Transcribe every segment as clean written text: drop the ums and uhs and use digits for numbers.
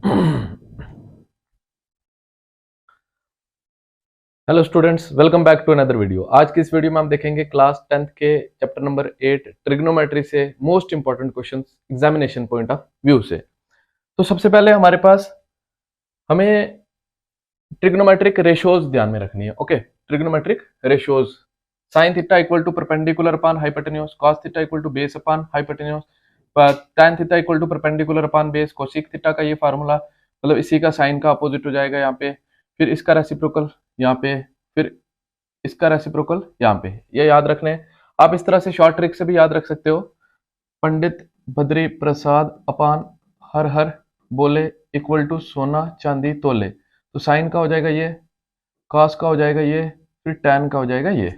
Hello students, welcome back to another video. आज की इस वीडियो में हम देखेंगे क्लास 10th के चैप्टर नंबर 8 ट्रिग्नोमेट्री से most important questions examination point of view से। तो सबसे पहले हमारे पास हमें ट्रिग्नोमेट्रिक रेशियोज ध्यान में रखनी है। Okay, trigonometric ratios, sine theta equal to perpendicular upon hypotenuse, cos theta equal to base upon hypotenuse, tan theta equal to perpendicular upon base, cosec theta का ये फार्मूला, मतलब इसी का साइन का अपोजिट हो जाएगा यहाँ पे, फिर इसका रेसिप्रोकल यहाँ पे, फिर इसका रेसिप्रोकल यहाँ पे, ये याद रखने हैं। आप इस तरह से शॉर्ट ट्रिक से भी याद रख सकते हो, पंडित बद्री प्रसाद अपान हर हर बोले इक्वल टू सोना चांदी तोले। तो साइन का हो जाएगा ये, कॉस का हो जाएगा ये, फिर टैन का हो जाएगा ये,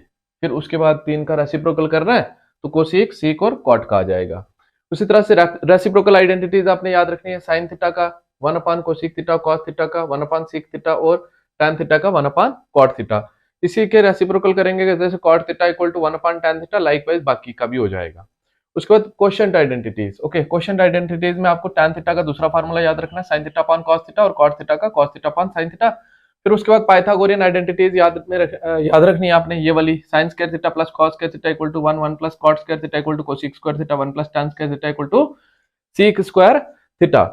फिर उसके बाद 3 का रेसिप्रोकल करना है तो कोसेक, सीक और कॉट का आ जाएगा। उसी तरह से रेसिप्रोकल आइडेंटिटीज आपने याद रखनी है, साइन थीटा का 1 अपान कोसेक थीटा, कॉस थीटा का 1 अपान सीक थीटा और tan थीटा का 1 अपान कॉट थीटा। इसी के रेसिप्रोकल करेंगे, जैसे cot theta equal to 1 upon tan theta, likewise बाकी का भी हो जाएगा। उसके बाद question identities. Okay, question identities में आपको tan थीटा का दूसरा फार्मूला याद रखना है, sin theta upon cos theta, और cot थीटा का cos theta upon sin theta. फिर उसके बाद पाइथागोरियन आइडेंटिटीज याद रखनी है आपने, ये वाली sin square theta plus cos square theta equal to 1 1 plus cot square theta equal to cosec square theta 1 plus tan square theta equal to sec square theta.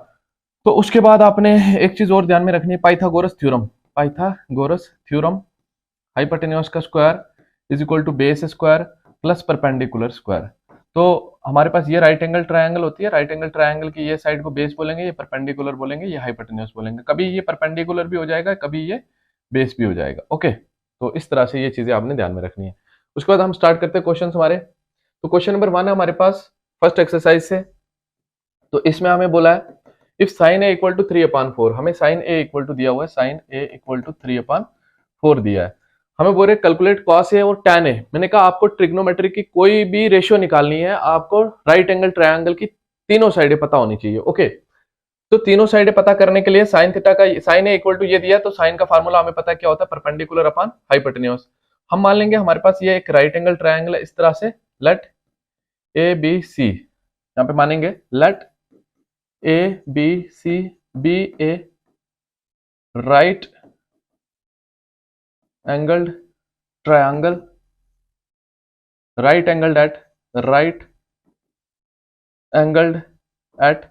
तो उसके बाद आपने एक चीज और ध्यान में रखनी है, Pythagoras theorem. Pythagoras theorem, hypotenuse का square is equal to base square plus perpendicular square. तो हमारे पास ये राइट एंगल ट्रायंगल होती है, राइट एंगल ट्रायंगल की ये साइड को बेस बोलेंगे, ये परपेंडिकुलर बोलेंगे, ये हाइपोटेन्यूज बोलेंगे। कभी ये परपेंडिकुलर भी हो जाएगा, कभी ये बेस भी हो जाएगा। ओके, तो इस तरह से ये चीजें आपने ध्यान में रखनी है। उसके बाद हम स्टार्ट करते हैं क्वेश्चन हमारे। तो क्वेश्चन नंबर 1 है हमारे पास फर्स्ट एक्सरसाइज से। तो इसमें हमें बोला है if sine A equal to 3 upon 4, हमें साइन ए इक्वल टू दिया हुआ है, sine A equal to 3 upon 4 दिया है। हमें बोल रहे कैलकुलेट कॉस ए और टैन ए। मैंने कहा आपको ट्रिग्नोमेट्री की कोई भी रेशियो निकालनी है, आपको राइट एंगल ट्रायंगल की तीनों साइडें पता होनी चाहिए। ओके, तो तीनों साइडें पता करने के लिए साइन थीटा का, साइन ए इक्वल टू ये दिया, तो साइन का फार्मूला हमें पता क्या होता है, परपेंडिकुलर अपॉन हाइपोटेन्यूज। हम मान लेंगे हमारे पास ये एक राइट एंगल ट्रायंगल है, इस तरह से लेट ए बी सी, यहाँ पे मानेंगे let A B C B A right angled triangle, right angled at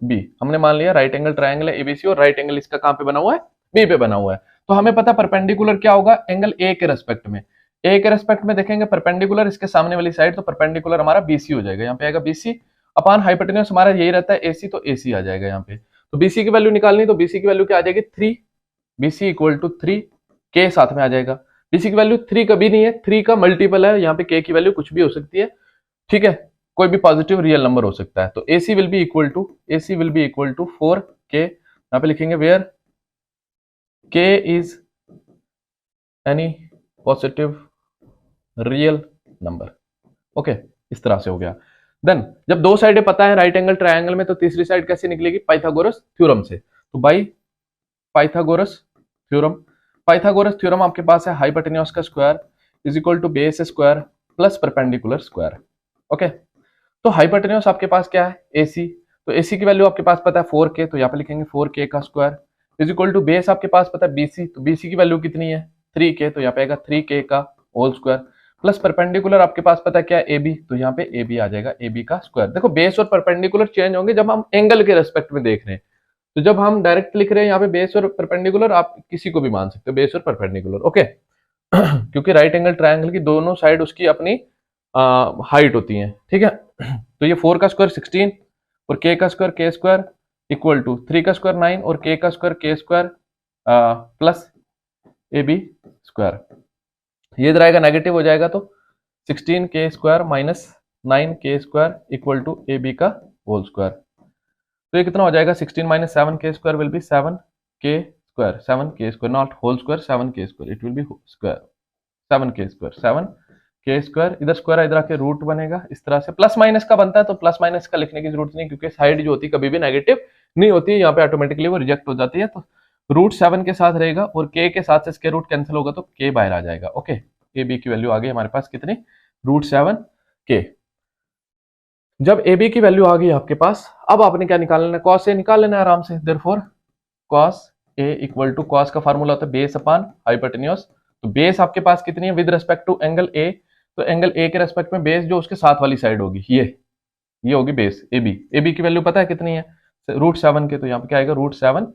B. हमने मान लिया राइट एंगल ट्रायंगल है एबीसी, और राइट एंगल इसका कहां पे बना हुआ है, बी पे बना हुआ है। तो हमें पता परपेंडिकुलर क्या होगा, एंगल ए के रेस्पेक्ट में। ए के रेस्पेक्ट में देखेंगे परपेंडिकुलर इसके सामने वाली साइड, तो परपेंडिकुलर हमारा बीसी हो जाएगा, यहाँ पे आएगा बीसी अपान हाइपोटेन्यूज हमारा यही रहता है एसी, तो एसी आ जाएगा यहाँ पे। तो बीसी की वैल्यू निकालनी, तो बीसी की वैल्यू क्या आ जाएगी 3, बीसी इक्वल टू 3, के साथ में आ जाएगा। बीसी की वैल्यू 3 कभी नहीं है, 3 का मल्टीपल है, यहाँ पे के की वैल्यू कुछ भी हो सकती है, ठीक है, कोई भी पॉजिटिव रियल नंबर हो सकता है। तो AC will be equal to 4 K, यहाँ पे लिखेंगे where K is any positive real number. Okay, इस तरह से हो गया। देन जब दो साइडें पता है राइट एंगल ट्रायंगल में, तो तीसरी साइड कैसे निकलेगी, पाइथागोरस थ्योरम से। तो by Pythagoras theorem, Pythagoras theorem आपके पास है हाइपोटेन्यूज का square is equal to base square plus perpendicular square. Okay, तो हाइपोटेन्यूज आपके पास क्या है, AC, तो AC की वैल्यू आपके पास पता है 4K, तो यहाँ पे लिखेंगे 4K का square is equal to base आपके पास पता है BC, तो BC की वैल्यू कितनी है 3K, तो यहाँ पे आएगा 3K का होल स्क्वायर प्लस परपेंडिकुलर आपके पास पता है क्या है AB, तो यहाँ पे AB आ जाएगा AB का स्क्वायर। देखो बेस और परपेंडिकुलर चेंज होंगे जब हम एंगल के रेस्पेक्ट में देख रहे हैं, तो जब हम डायरेक्ट लिख रहे हैं यहाँ पे बेस और परपेंडिकुलर, आप किसी को भी मान सकते हो बेस और परपेंडिकुलर। ओके क्योंकि राइट एंगल ट्रायंगल की दोनों साइड उसकी अपनी हाइट होती है, ठीक है। तो ये 4 का स्क्वायर 16 और K का square K square equal to 3 का स्क्वायर 9 और K का square K square plus AB square, ये इधर आएगा नेगेटिव हो जाएगा, तो 16K square minus 9K square equal to AB का होल स्क्वायर। तो ये कितना हो जाएगा, 16 minus 7K square will be 7K square, 7K square not whole square, 7K square it will be square 7K square, 7K square, इधर square इधर आके root बनेगा, इस तरह से प्लस माइनस का बनता है, तो प्लस माइनस का लिखने की जरूरत नहीं, क्योंकि साइड जो होती है कभी भी नेगेटिव नहीं होती है, यहाँ पे ऑटोमेटिकली वो रिजेक्ट हो जाती है। तो रूट 7 के साथ रहेगा और K के साथ से इसके रूट कैंसिल होगा, तो K बाहर आ जाएगा। ओके, AB की वैल्यू आ गई हमारे पास कितनी, रूट 7K। जब AB की वैल्यू आ गई आपके पास, अब आपने क्या निकाल लेना, कॉस ए निकाल लेना आराम से। Therefore cos A equal to, cos का फार्मूला होता है बेस अपॉन हाइपोटेन्यूज। तो बेस आपके पास कितनी है with respect to angle A, तो एंगल ए के रेस्पेक्ट में बेस जो उसके साथ वाली साइड होगी ये होगी base A B. A B की वैल्यू पता है कितनी है, √7 के, तो यहाँ पे क्या आएगा √7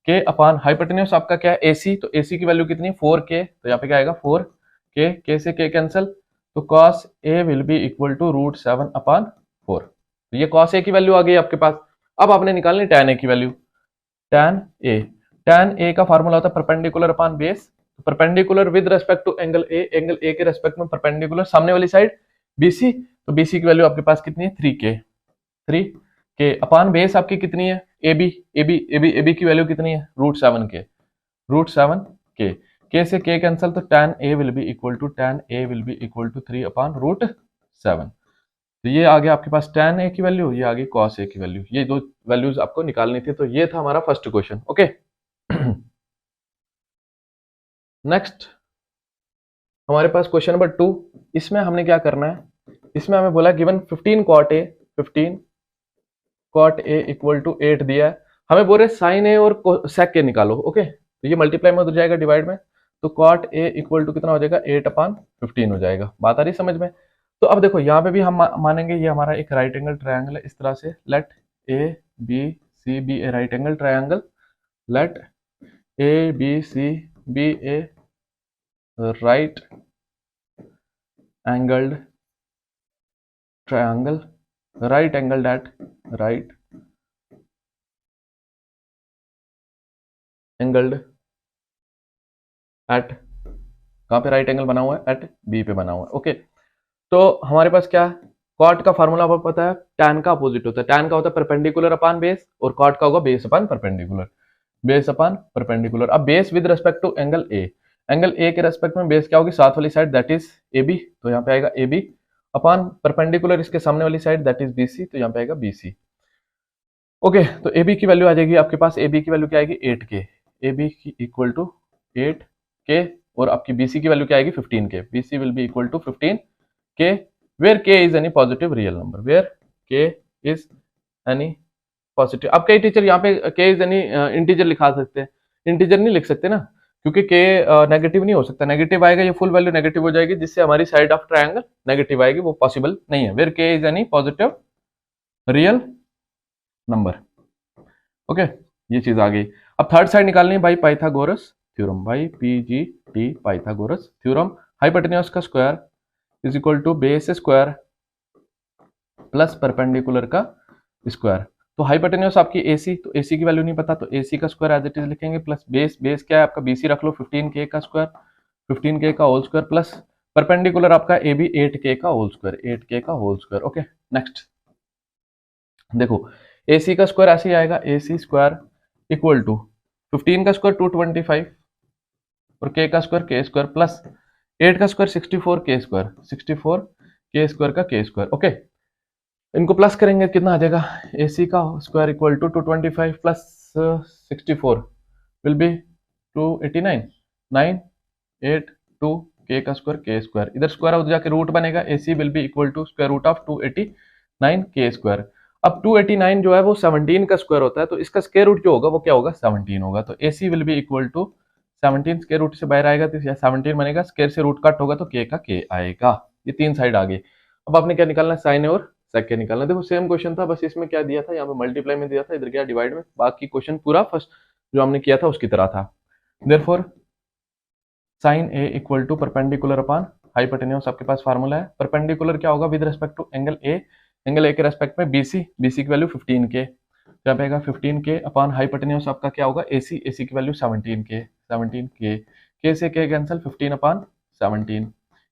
के अपॉन हाइपोटेन्यूज आपका क्या है ए सी, तो ए सी की वैल्यू कितनी है 4k, तो यहाँ पे क्या आएगा 4k, के से के कैंसिल, तो cos A will be equal to √7 upon 4। तो ये कॉस ए की वैल्यू आ गई आपके पास। अब आपने निकालनी tan ए की वैल्यू। tan ए का फार्मूला होता है perpendicular upon base, perpendicular with respect to angle A के रेस्पेक्ट में परपेंडिकुलर सामने वाली साइड BC, तो BC की वैल्यू आपके पास कितनी है 3k अपॉन बेस आपकी कितनी है AB की वैल्यू कितनी है √7k, के से के कैंसिल, तो tan A will be equal to 3 upon √7। तो ये आ गया आपके पास tan A की वैल्यू, ये आ गई cos A की वैल्यू, ये दो वैल्यूज आपको निकालनी थी। तो ये था हमारा फर्स्ट क्वेश्चन। ओके नेक्स्ट हमारे पास क्वेश्चन नंबर 2। इसमें हमने क्या करना है, इसमें हमें बोला given 15 cot A equal to 8 दिया है, हमें बोल रहे sin A और sec A निकालो। ओके तो ये मल्टीप्लाई में हो जाएगा डिवाइड में, तो cot A इक्वल टू कितना हो जाएगा 8/15 हो जाएगा। बात आ रही समझ में। तो अब देखो यहाँ पे भी हम मानेंगे ये हमारा एक राइट एंगल ट्रायंगल है, इस तरह से let ABC be A right angle triangle, let ABC be a right angled triangle, right angled at right angled at, कहाँ पे राइट एंगल बना हुआ है एट बी पे बना हुआ है। ओके तो हमारे पास क्या है, कॉट का फार्मूला आपको पता है, टैन का अपोजिट होता है, टैन का होता है परपेंडिकुलर अपॉन बेस और कॉट का होगा बेस अपॉन परपेंडिकुलर। अब base with respect to angle A के रेस्पेक्ट में बेस क्या होगी साथ वाली side that is A B, तो यहाँ पे आएगा ए बी अपॉन परपेंडिकुलर इसके सामने वाली side that is B C, तो यहाँ पे आएगा बी सी। ओके तो ए बी की वैल्यू आ जाएगी आपके पास, ए बी की वैल्यू क्या आएगी 8k, ए बी की इक्वल टू 8k, और आपकी बी सी की वैल्यू क्या आएगी 15k, B C will be equal to 15k where k is any positive real number, where k is any positive. अब कई टीचर यहाँ पे k इज एनी इंटीजर लिखा सकते हैं, इंटीजर नहीं लिख सकते ना, क्योंकि k नेगेटिव नहीं हो सकता, नेगेटिव आएगा ये फुल वैल्यू नेगेटिव हो जाएगी, जिससे हमारी साइड ऑफ ट्रायंगल नेगेटिव आएगी, वो पॉसिबल नहीं है। Where k is any positive real number. Okay ये चीज आ गई। अब थर्ड साइड निकालनी है by Pythagoras theorem, by PGT Pythagoras theorem, hypotenuse का square is equal to base square plus perpendicular का स्क्वायर। तो हाइपोटेन्यूज आपकी AC, तो AC की वैल्यू नहीं पता, तो AC का स्क्वायर एज इट इज लिखेंगे, प्लस बेस क्या है आपका BC रख लो 15k का स्क्वायर, 15k का होल स्क्वायर, प्लस परपेंडिकुलर आपका AB 8k का होल स्क्वायर। ओके नेक्स्ट देखो AC का स्क्वायर ऐसे ही आएगा, AC स्क्वायर इक्वल टू 15 का स्क्वायर 225 और k का स्क्वायर k स्क्वायर, प्लस 8 का स्क्वायर 64k स्क्वायर का k स्क्वायर। ओके इनको प्लस करेंगे कितना आ जाएगा, AC का square equal to 225 plus 64 will be 289, 982 k का स्क्वायर, इधर स्क्वायर आउट जाके रूट बनेगा, AC will be equal to square root of 289 k square. अब 289 जो है वो 17 का स्क्वायर होता है, तो इसका स्क्वायर रूट जो होगा वो क्या होगा 17 होगा, तो AC will be equal to 17, square root से बाहर आएगा तो 17 बनेगा, स्क्वायर से रूट कट होगा तो k का k आएगा। ये तीन साइड आ गई। अब आपने क्या निकालना है, साइन और सेक के निकालना। देखो सेम क्वेश्चन था, बस इसमें क्या दिया था, यहाँ पे मल्टीप्लाई में दिया था, इधर क्या डिवाइड में, बाकी क्वेश्चन पूरा फर्स्ट जो हमने किया था उसकी तरह था। Therefore sine A equal to perpendicular upon hypotenuse, आपके पास फार्मूला है, परपेंडिकुलर क्या होगा with respect to angle A के रेस्पेक्ट में BC की वैल्यू 15k, क्या आएगा 15k अपॉन हाइपोटेन्यूज आपका क्या होगा AC की वैल्यू 17k, k से k कैंसिल 15 अपॉन 17,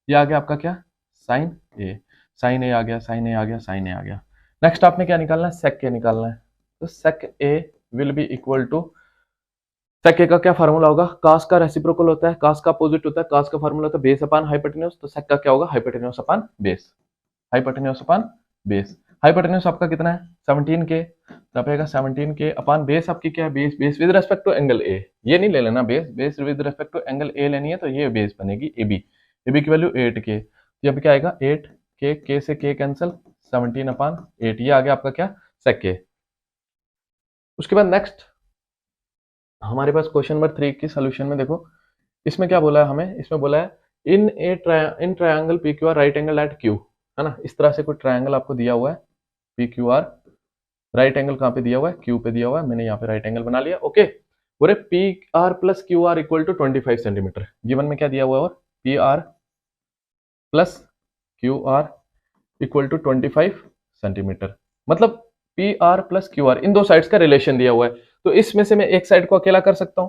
ये आ गया आपका क्या साइन ए आ गया। नेक्स्ट आपने क्या निकालना है, सेक के निकालना है, तो sec A will be equal to, sec A का क्या फार्मूला होगा, कास का रेसिप्रोकल होता है, कास का अपोजिट होता है, कास का फार्मूला होता है बेस अपॉन हाइपोटेन्यूज, तो सेक का क्या होगा हाइपोटेन्यूज अपॉन बेस, हाइपोटेन्यूज आपका कितना है 17k, तब आएगा 17k अपॉन बेस आपकी क्या है, base with respect to angle A, ये नहीं ले लेना, base with respect to angle A लेनी है, तो ये बेस बनेगी AB की वैल्यू 8k, यहाँ पे क्या आएगा 8k, k से k कैंसिल 17 अपॉन 8, ये आ गया आपका क्या सेक के। उसके बाद नेक्स्ट हमारे पास क्वेश्चन नंबर 3 की सोल्यूशन में देखो, इसमें क्या बोला है हमें, इसमें बोला है in in triangle P Q R right angle at Q, है ना। इस तरह से कोई ट्रायंगल आपको दिया हुआ है, P Q R right angle कहाँ पे दिया हुआ है, क्यू पे दिया हुआ है, मैंने यहाँ पे राइट एंगल बना लिया। ओके, बोले P R plus Q R equal to 25 centimetre, given में क्या दिया हुआ है, और P R plus Q R equal to 25 centimetre, मतलब P R plus Q R इन दो साइड्स का रिलेशन दिया हुआ है, तो इसमें से मैं एक साइड को अकेला कर सकता हूं,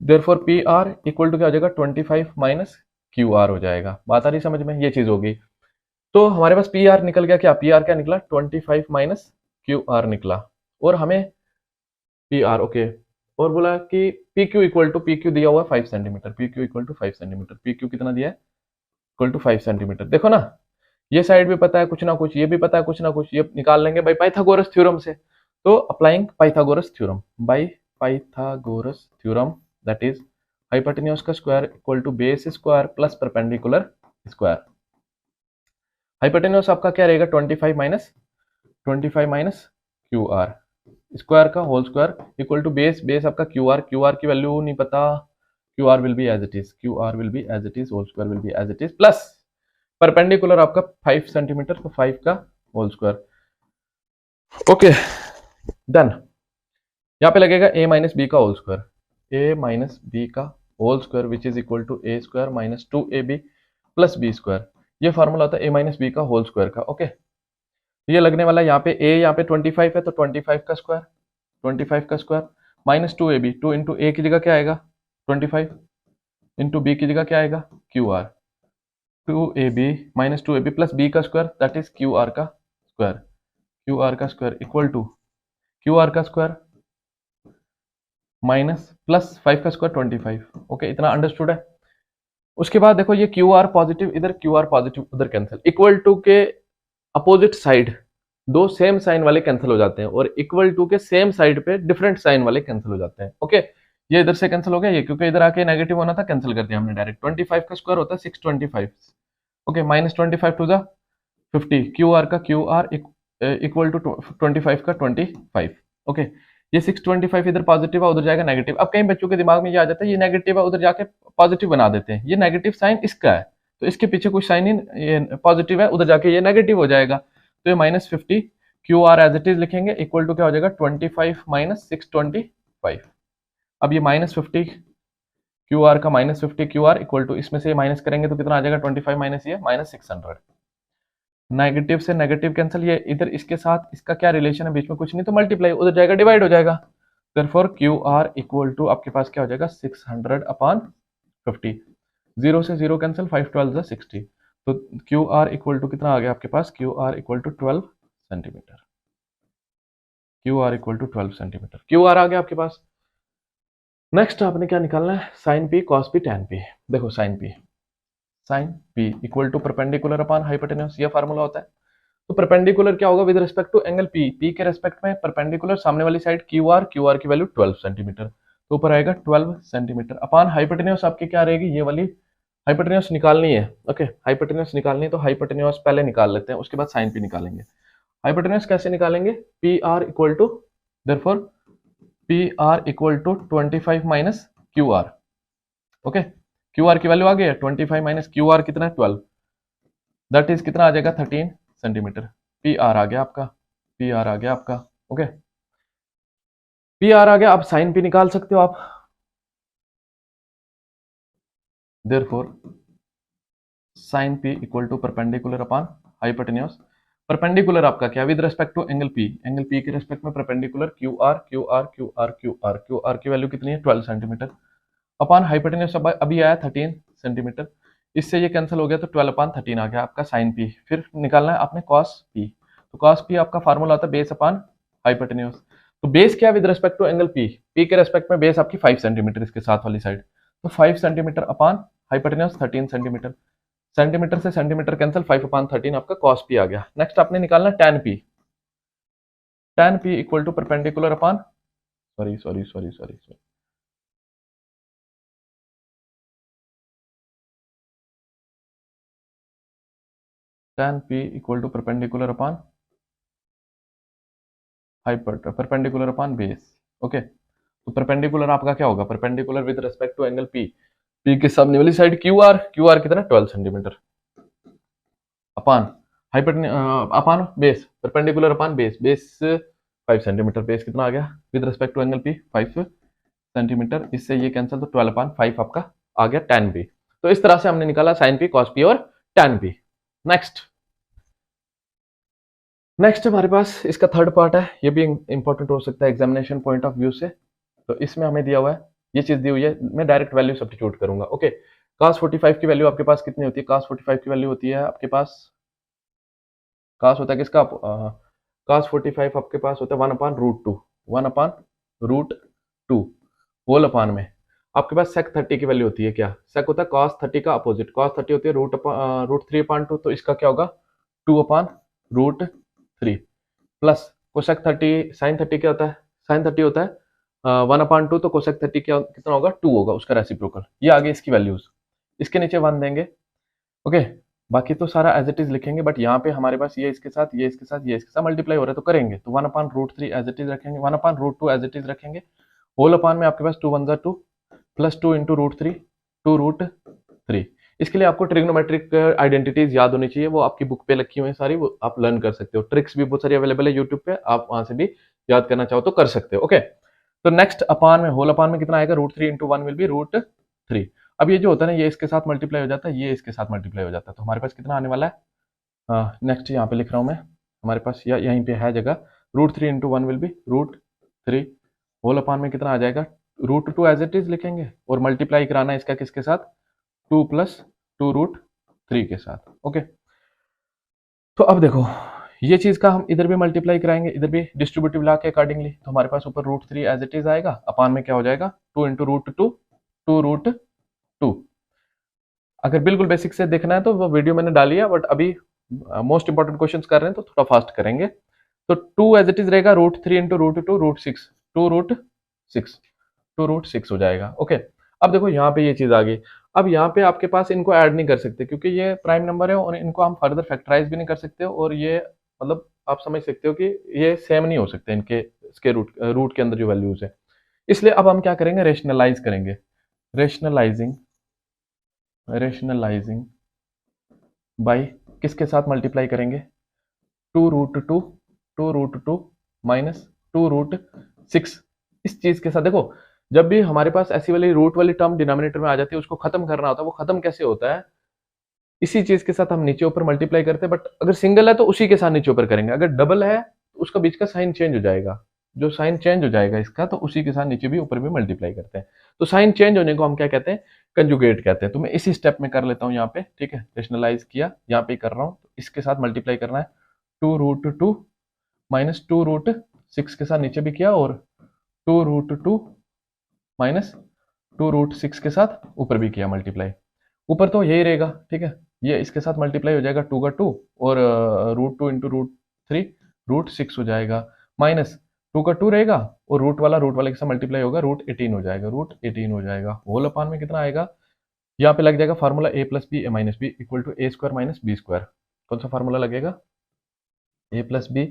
therefore P R equal to क्या हो जाएगा, 25 माइनस क्यू आर हो जाएगा। बात आ रही समझ में, ये चीज होगी। तो हमारे पास पी आर निकल गया, क्या पी आर क्या निकला, 25 माइनस क्यू आर निकला, और हमें पी आर ओके, और बोला कि P Q equal to, P Q दिया हुआ है 5 centimetre, P Q equal to 5 centimetre, P Q कितना दिया है, इक्वल टू 5 सेंटीमीटर। देखो ना, ये साइड भी पता है कुछ ना कुछ, ये भी पता है कुछ ना कुछ, ये निकाल लेंगे बाई पाइथागोरस थ्योरम से। तो applying Pythagoras theorem, by Pythagoras theorem, that is hypotenuse का square equal to base square plus perpendicular square. Hypotenuse आपका क्या रहेगा, 25 माइनस क्यू आर स्क्वायर का whole square equal to base, base आपका Q R की value नहीं पता, Q R will be as it is, Q R will be as it is, whole square will be as it is, plus perpendicular आपका 5 centimetre, तो 5 का whole square. Okay done. यहाँ पे लगेगा a minus b का whole square, a minus b का whole square which is equal to A square minus 2ab plus B square. ये formula होता है a माइनस बी का होल स्क्वायर का। ओके, ये लगने वाला है यहाँ पे a, यहाँ पे 25 है तो 25 का स्क्वायर, 25 का स्क्वायर माइनस 2ab, 2 इंटू ए की जगह क्या आएगा 25, इंटू बी की जगह क्या आएगा Q R, 2ab minus 2ab plus B का square that is Q R का स्क्वायर, क्यू आर का square equal to Q R का स्क्वायर माइनस प्लस 5 का स्क्वायर 25। ओके, इतना अंडरस्टूड है। उसके बाद देखो ये क्यू आर पॉजिटिव इधर, क्यू आर पॉजिटिव उधर कैंसिल, इक्वल टू के अपोजिट साइड दो सेम साइन वाले कैंसिल हो जाते हैं, और इक्वल टू के सेम साइड पे डिफरेंट साइन वाले कैंसिल हो जाते हैं। ओके, ये इधर से कैंसिल हो गया, ये क्योंकि इधर आके नेगेटिव होना था, कैंसिल कर दिया हमने डायरेक्ट। 25 का स्क्वायर होता है 625, okay, minus 25 to the 50, Q R का क्यू आर इक्वल टू 25 का 25। ओके, ये 625 इधर पॉजिटिव है, उधर जाएगा नेगेटिव। अब कई बच्चों के दिमाग में ये आ जाता है ये नेगेटिव है, उधर जाके पॉजिटिव बना देते हैं, ये नेगेटिव साइन इसका है तो इसके पीछे कुछ साइन इन ये पॉजिटिव है, उधर जाके ये नेगेटिव हो जाएगा, तो ये minus 50 Q R as it is लिखेंगे इक्वल टू क्या हो जाएगा 25 माइनस 625। अब ये माइनस 50 क्यू आर का minus 50 Q R equal to, इसमें से माइनस करेंगे तो कितना आ जाएगा 25 माइनस ये माइनस 600, नेगेटिव से नेगेटिव कैंसिल, ये इधर इसके साथ इसका क्या रिलेशन है बीच में कुछ नहीं, तो मल्टीप्लाई उधर जाएगा डिवाइड हो जाएगा, therefore Q R equal to आपके पास क्या हो जाएगा 600 अपॉन 50, जीरो से जीरो कैंसिल, 5 12 60, तो क्यू आर इक्वल टू कितना आ गया आपके पास, Q R equal to 12 centimetre, Q R equal to 12 centimetre, Q R आ गया आपके पास। नेक्स्ट आपने क्या निकालना है, sine P cos P tan P. देखो sine P equal to perpendicular upon hypotenuse, ये फार्मूला होता है। तो परपेंडिकुलर क्या होगा with respect to angle P, P के रिस्पेक्ट में परपेंडिकुलर सामने वाली साइड क्यू आर की वैल्यू 12 सेंटीमीटर, तो ऊपर आएगा 12 सेंटीमीटर अपॉन हाइपोटेन्यूज आपकी क्या रहेगी, ये वाली हाइपोटेन्यूज निकालनी है। ओके, हाइपोटेन्यूज निकालनी है तो हाइपोटेन्यूज पहले निकाल लेते हैं, उसके बाद साइन पी निकालेंगे। हाइपोटेन्यूज कैसे निकालेंगे, P R equal to, therefore P R equal to 25 minus Q R. Okay, Q R की वैल्यू आ गई है 25 माइनस क्यू आर कितना है 12, दैट इज कितना आ जाएगा 13 सेंटीमीटर। पी आर आ गया आपका, पी आर आ गया आपका। ओके, पी आर आ गया, अब साइन पी निकाल सकते हो आप, therefore sine P equal to perpendicular upon hypotenuse. Perpendicular आपका क्या with respect to angle P के रिस्पेक्ट में परपेंडिकुलर क्यू आर की वैल्यू कितनी है 12 सेंटीमीटर अपॉन हाइपोटेन्यूज अभी आया 13 सेंटीमीटर, इससे ये कैंसिल हो गया तो 12 अपॉन 13 आ गया आपका साइन पी। फिर निकालना है आपने कॉस पी, तो कॉस पी आपका फार्मूला होता है बेस अपॉन हाइपोटेन्यूज। तो बेस क्या with respect to angle P के रिस्पेक्ट में बेस आपकी 5 सेंटीमीटर इसके साथ वाली साइड, तो 5 centimetre upon hypotenuse 13 centimetre, centimetre से सेंटीमीटर कैंसिल, 5 अपॉन 13 आपका कॉस पी आ गया। नेक्स्ट आपने निकालना tan P, tan P equal to perpendicular upon sorry tan p equal to perpendicular upon perpendicular upon base. Okay, तो perpendicular आपका क्या होगा, perpendicular with respect to angle P, P के सामने वाली side Q R, Q R कितना 12 centimetre upon hyper upon base, perpendicular upon base, base 5 centimetre, base कितना आ गया with respect to angle P 5 centimetre, इससे ये कैंसिल, तो 12/5 आपका आ गया tan पी। तो इस तरह से हमने निकाला sin पी, cos पी और tan पी। नेक्स्ट हमारे पास इसका थर्ड पार्ट है, ये भी इंपॉर्टेंट हो सकता है एग्जामिनेशन पॉइंट ऑफ व्यू से। तो इसमें हमें दिया हुआ है, ये चीज दी हुई है, मैं डायरेक्ट वैल्यू सब्स्टिट्यूट करूंगा। ओके, cos 45 की वैल्यू आपके पास कितनी होती है, cos 45 की वैल्यू होती है आपके पास, cos होता है किसका, cos 45 आपके पास होता है 1/√2, 1/√2 होल अपान में आपके पास sec 30 की वैल्यू होती है क्या, sec होता है cos 30 का अपोजिट, cos 30 होती है √3/2, तो इसका क्या होगा 2/√3 प्लस कोसेक 30, साइन 30 क्या होता है, साइन 30 होता है 1/2, तो कोसेक 30 क्या कितना होगा 2 होगा, उसका रेसिप्रोकल। ये आगे इसकी वैल्यूज, इसके नीचे 1 देंगे। ओके, बाकी तो सारा एज इट इज लिखेंगे, बट यहाँ पे हमारे पास ये इसके साथ, ये इसके साथ, ये इसके साथ मल्टीप्लाई हो रहा है, तो करेंगे तो 1/√3 एज इट इज रखेंगे, 1/√2 एज इट इज रखेंगे, होल अपान में आपके पास 2 1 2 प्लस 2 इंटू √3, 2√3। इसके लिए आपको ट्रिग्नोमेट्रिक आइडेंटिटीज याद होनी चाहिए, वो आपकी बुक पे लिखी हुई है सारी, वो आप लर्न कर सकते हो, ट्रिक्स भी बहुत सारी अवेलेबल है यूट्यूब पे, आप वहां से भी याद करना चाहो तो कर सकते हो। ओके, तो नेक्स्ट अपान में, होल अपान में कितना आएगा, √3 इंटू 1 विल बी √3। अब ये जो होता है ना, ये इसके साथ मल्टीप्लाई हो जाता है, ये इसके साथ मल्टीप्लाई हो जाता है, तो हमारे पास कितना आने वाला है, नेक्स्ट यहाँ पे लिख रहा हूँ मैं, हमारे पास यहीं पे है जगह, √3 into 1 will be √3, whole upon में कितना आ जाएगा, √2 एज इट इज लिखेंगे, और मल्टीप्लाई कराना है इसका किसके साथ, 2 प्लस 2√3 के साथ। ओके, तो अब देखो ये चीज का हम इधर भी मल्टीप्लाई कराएंगे, इधर भी डिस्ट्रीब्यूटिव लॉ के अकॉर्डिंगली, तो हमारे पास ऊपर √3 एज इट इज आएगा, अपान में क्या हो जाएगा 2 इंटू √2, 2√2। अगर बिल्कुल बेसिक से देखना है तो वो वीडियो मैंने डाली है, बट अभी मोस्ट इंपॉर्टेंट क्वेश्चंस कर रहे हैं तो थोड़ा फास्ट करेंगे। तो 2 एज इट इज रहेगा, √3 इंटू √2, √6, 2√6 हो जाएगा। ओके, अब देखो यहाँ पे ये चीज आ गई, अब यहाँ पे आपके पास इनको ऐड नहीं कर सकते क्योंकि ये प्राइम नंबर है, और इनको हम फर्दर फैक्टराइज भी नहीं कर सकते, और ये मतलब आप समझ सकते हो कि ये सेम नहीं हो सकते इनके, इसके रूट के अंदर जो वैल्यूज है, इसलिए अब हम क्या करेंगे, रेशनलाइज करेंगे, रेशनलाइजिंग बाई किसके साथ मल्टीप्लाई करेंगे, 2√2 माइनस 2√6, इस चीज के साथ। देखो जब भी हमारे पास ऐसी वाली रूट वाली टर्म डिनोमिनेटर में आ जाती है, उसको खत्म करना होता है, वो खत्म कैसे होता है, इसी चीज के साथ हम नीचे ऊपर मल्टीप्लाई करते हैं, बट अगर सिंगल है तो उसी के साथ नीचे ऊपर करेंगे, अगर डबल है तो उसका बीच का साइन चेंज हो जाएगा, जो साइन चेंज हो जाएगा इसका, तो उसी के साथ नीचे भी ऊपर भी मल्टीप्लाई करते हैं, तो साइन चेंज होने को हम क्या कहते हैं, कंजुगेट कहते हैं। तो मैं इसी स्टेप में कर लेता हूँ यहाँ पे, ठीक है, रेशनलाइज किया, यहाँ पे कर रहा हूँ, तो इसके साथ मल्टीप्लाई करना है, 2√2 माइनस 2√6 के साथ नीचे भी किया, और 2√2 माइनस 2√6 के साथ ऊपर भी किया मल्टीप्लाई, ऊपर तो यही रहेगा, ठीक है, ये इसके साथ मल्टीप्लाई हो जाएगा 2 का 2, और √2 इंटू √3 √6 हो जाएगा, माइनस 2 का 2 रहेगा, और रूट वाले के साथ मल्टीप्लाई होगा, √18 हो जाएगा, √18 हो जाएगा, होल अपान में कितना आएगा, यहाँ पे लग जाएगा formula a plus B A minus B equal to A square minus B square. कौन सा फार्मूला लगेगा, a plus B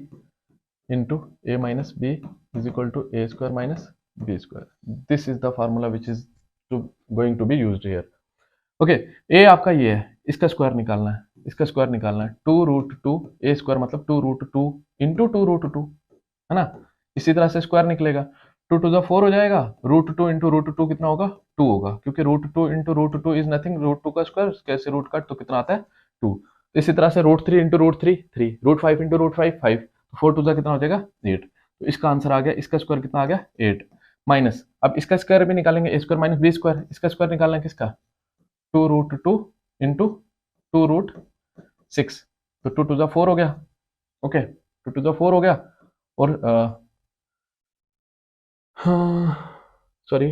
into A minus B is equal to A square minus B square. This is the formula which is going to be used here. Okay, A आपका ये है, इसका square निकालना है, इसका स्क्वायर निकालना है, 2√2 ए स्क्वायर मतलब 2√2 इंटू 2√2 है ना, इसी तरह से स्क्वायर निकलेगा, 2 टू द 4 हो जाएगा, √2 इंटू √2 कितना होगा 2 होगा, क्योंकि √2 इंटू √2 इज नथिंग, √2 का स्क्वायर, कैसे रूट कट तो कितना आता है 2। इसी तरह से √3 इंटू √3 3, √5 इंटू √5 5, 4 टू द कितना हो जाएगा 8, तो इसका आंसर आ गया, इसका स्क्वायर कितना आ गया 8, माइनस अब इसका स्क्वायर भी निकालेंगे, ए स्क्वायर माइनस बी स्क्वायर, इसका स्क्वायर निकालना है किसका 2√2 इंटू 2√6, तो 2 टू द 4 हो गया, ओके 2 टू द 4 हो गया, और सॉरी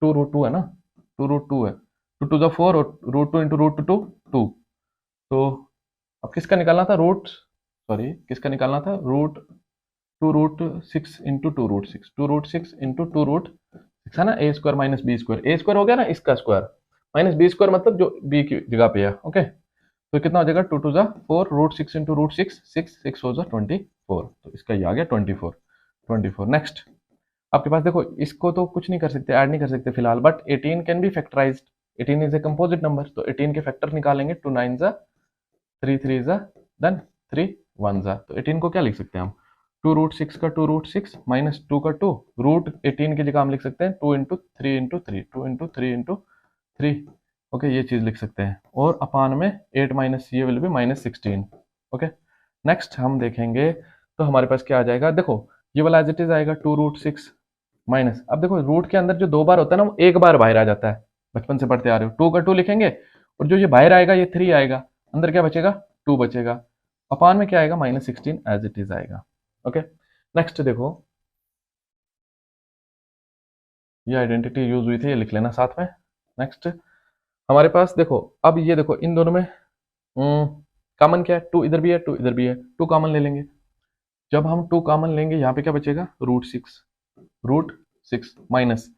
2√2 है ना, 2√2 है, 2 टू द 4 और √2 इंटू √2 2, तो अब किसका निकालना था किसका निकालना था, 2√6 इंटू 2√6 इंटू 2√6 है ना, ए square minus B square, A square हो गया ना, इसका स्क्वायर माइनस बी स्क्वायर मतलब जो बी की जगह पे है, ओके, तो कितना हो जाएगा 2 टू द 4, √6 इंटू √6 6 6 हो जाए 24, तो इसका ये आ गया 24। नेक्स्ट आपके पास देखो इसको तो कुछ नहीं कर सकते, ऐड नहीं कर सकते फिलहाल, but 18 can be factorised. 18 is a composite number, तो 18 के फैक्टर निकालेंगे। 2 9 जा 3 3 जा देन 3 1 जा, तो 18 को क्या लिख सकते हैं हम, 2 रूट 6 का 2 रूट 6 माइनस 2 का 2 रूट 18 की जगह हम लिख सकते हैं 2 into 3 into 3 2 into 3 into 3। Okay, ये चीज लिख सकते हैं, और अपान में 8 माइनस ये will be minus 16। Okay, next हम देखेंगे तो हमारे पास क्या आ जाएगा, देखो ये वाला एज इट इज आएगा 2 रूट 6 माइनस, अब देखो रूट के अंदर जो 2 बार होता है ना वो एक बार बाहर आ जाता है, बचपन से पढ़ते आ रहे हो। 2 का 2 लिखेंगे, और जो ये बाहर आएगा ये 3 आएगा, अंदर क्या बचेगा 2 बचेगा, अपान में क्या आएगा माइनस 16 एज इट इज आएगा। ओके, नेक्स्ट देखो ये आइडेंटिटी यूज हुई थी, ये लिख लेना साथ में। नेक्स्ट हमारे पास देखो, अब ये देखो इन दोनों में कॉमन क्या है, 2 इधर भी है 2 इधर भी है, 2 कॉमन ले लेंगे। जब हम 2 कॉमन लेंगे यहाँ पे क्या बचेगा रूट 6 माइनस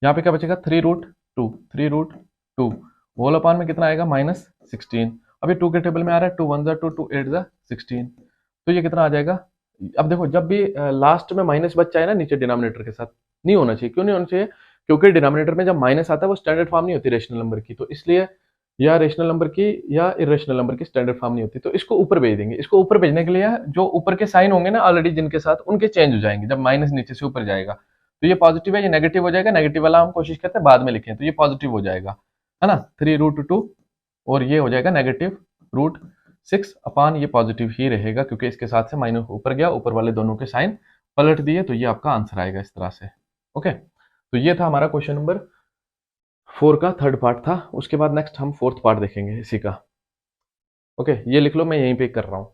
यहाँ पे क्या बचेगा 3 रूट 2 3 रूट 2 होल अपान में कितना आएगा माइनस 16। अब ये 2 के टेबल में आ रहा है 2 1 जा 2 2 8 जा 16, तो ये कितना आ जाएगा। अब देखो जब भी लास्ट में माइनस बच जाए ना नीचे डिनोमिनेटर के साथ, नहीं होना चाहिए, क्यों नहीं होना चाहिए, क्योंकि डिनोमिनेटर में जब माइनस आता है वो स्टैंडर्ड फॉर्म नहीं होती रेशनल नंबर की, तो इसलिए या रेशनल नंबर की या इरेशनल नंबर की स्टैंडर्ड फॉर्म नहीं होती, तो इसको ऊपर भेज देंगे। इसको ऊपर भेजने के लिए जो ऊपर के साइन होंगे ना ऑलरेडी जिनके साथ, उनके चेंज हो जाएंगे जब माइनस नीचे से ऊपर जाएगा, तो ये पॉजिटिव है ये नेगेटिव हो जाएगा, नेगेटिव वाला हम कोशिश करते हैं बाद में लिखें, तो ये पॉजिटिव हो जाएगा, है ना 3 रूट 2, और ये हो जाएगा नेगेटिव रूट 6 अपान, ये पॉजिटिव ही रहेगा क्योंकि इसके साथ से माइनस ऊपर गया, ऊपर वाले दोनों के साइन पलट दिए, तो ये आपका आंसर आएगा इस तरह से। ओके, तो ये था हमारा क्वेश्चन नंबर 4 का थर्ड पार्ट था। उसके बाद नेक्स्ट हम फोर्थ पार्ट देखेंगे इसी का। ओके, ये लिख लो, मैं यहीं पे कर रहा हूं।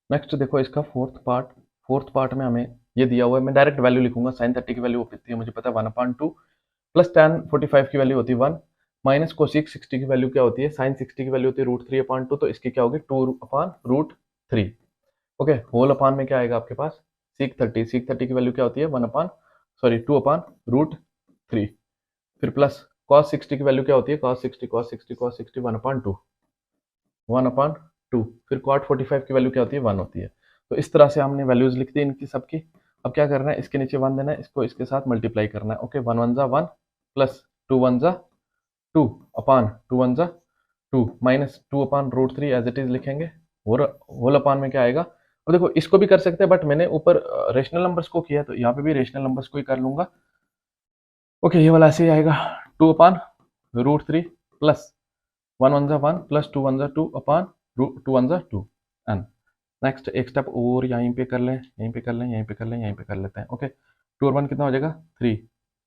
नेक्स्ट देखो इसका फोर्थ पार्ट में हमें ये दिया हुआ है, मैं डायरेक्ट वैल्यू लिखूंगा। साइन 30 की वैल्यू कितनी है मुझे पता है 1/2, प्लस tan 45 की वैल्यू होती है 1, माइनस कोसिक 60 की वैल्यू क्या होती है, साइन 60 की वैल्यू होती है √3/2, तो इसकी क्या होगी 2/√3। ओके, होल अपान में क्या आएगा आपके पास सीक 30 की वैल्यू क्या होती है 2/√3, फिर प्लस cos 60 की वैल्यू क्या होती है cos 60 1/2, फिर cot 45 की वैल्यू क्या होती है 1 होती है। तो इस तरह से हमने वैल्यूज लिख दी इनकी सबकी। अब क्या करना है, इसके नीचे 1 देना है, इसको इसके साथ मल्टीप्लाई करना है। ओके, 1 1 जा 1 प्लस 2 1 जा 2 अपान 2 1 जा 2 माइनस 2/√3 एज इट इज लिखेंगे, और होल अपान में क्या आएगा। अब देखो इसको भी कर सकते हैं, बट मैंने ऊपर रेशनल नंबर्स को किया, तो यहाँ पे भी रेशनल नंबर्स को ही कर लूंगा। ओके, ये वाला ऐसे ही आएगा 2/√3 प्लस 1 1 जा 1 प्लस 2 1 जा 2 अपान 2 1 जा 2 एन। नेक्स्ट एक स्टेप और यहीं पे कर लें, यहीं पे कर लें, यहीं पे कर लें, यहीं पे कर लेते हैं। ओके, 2 और 1 कितना हो जाएगा 3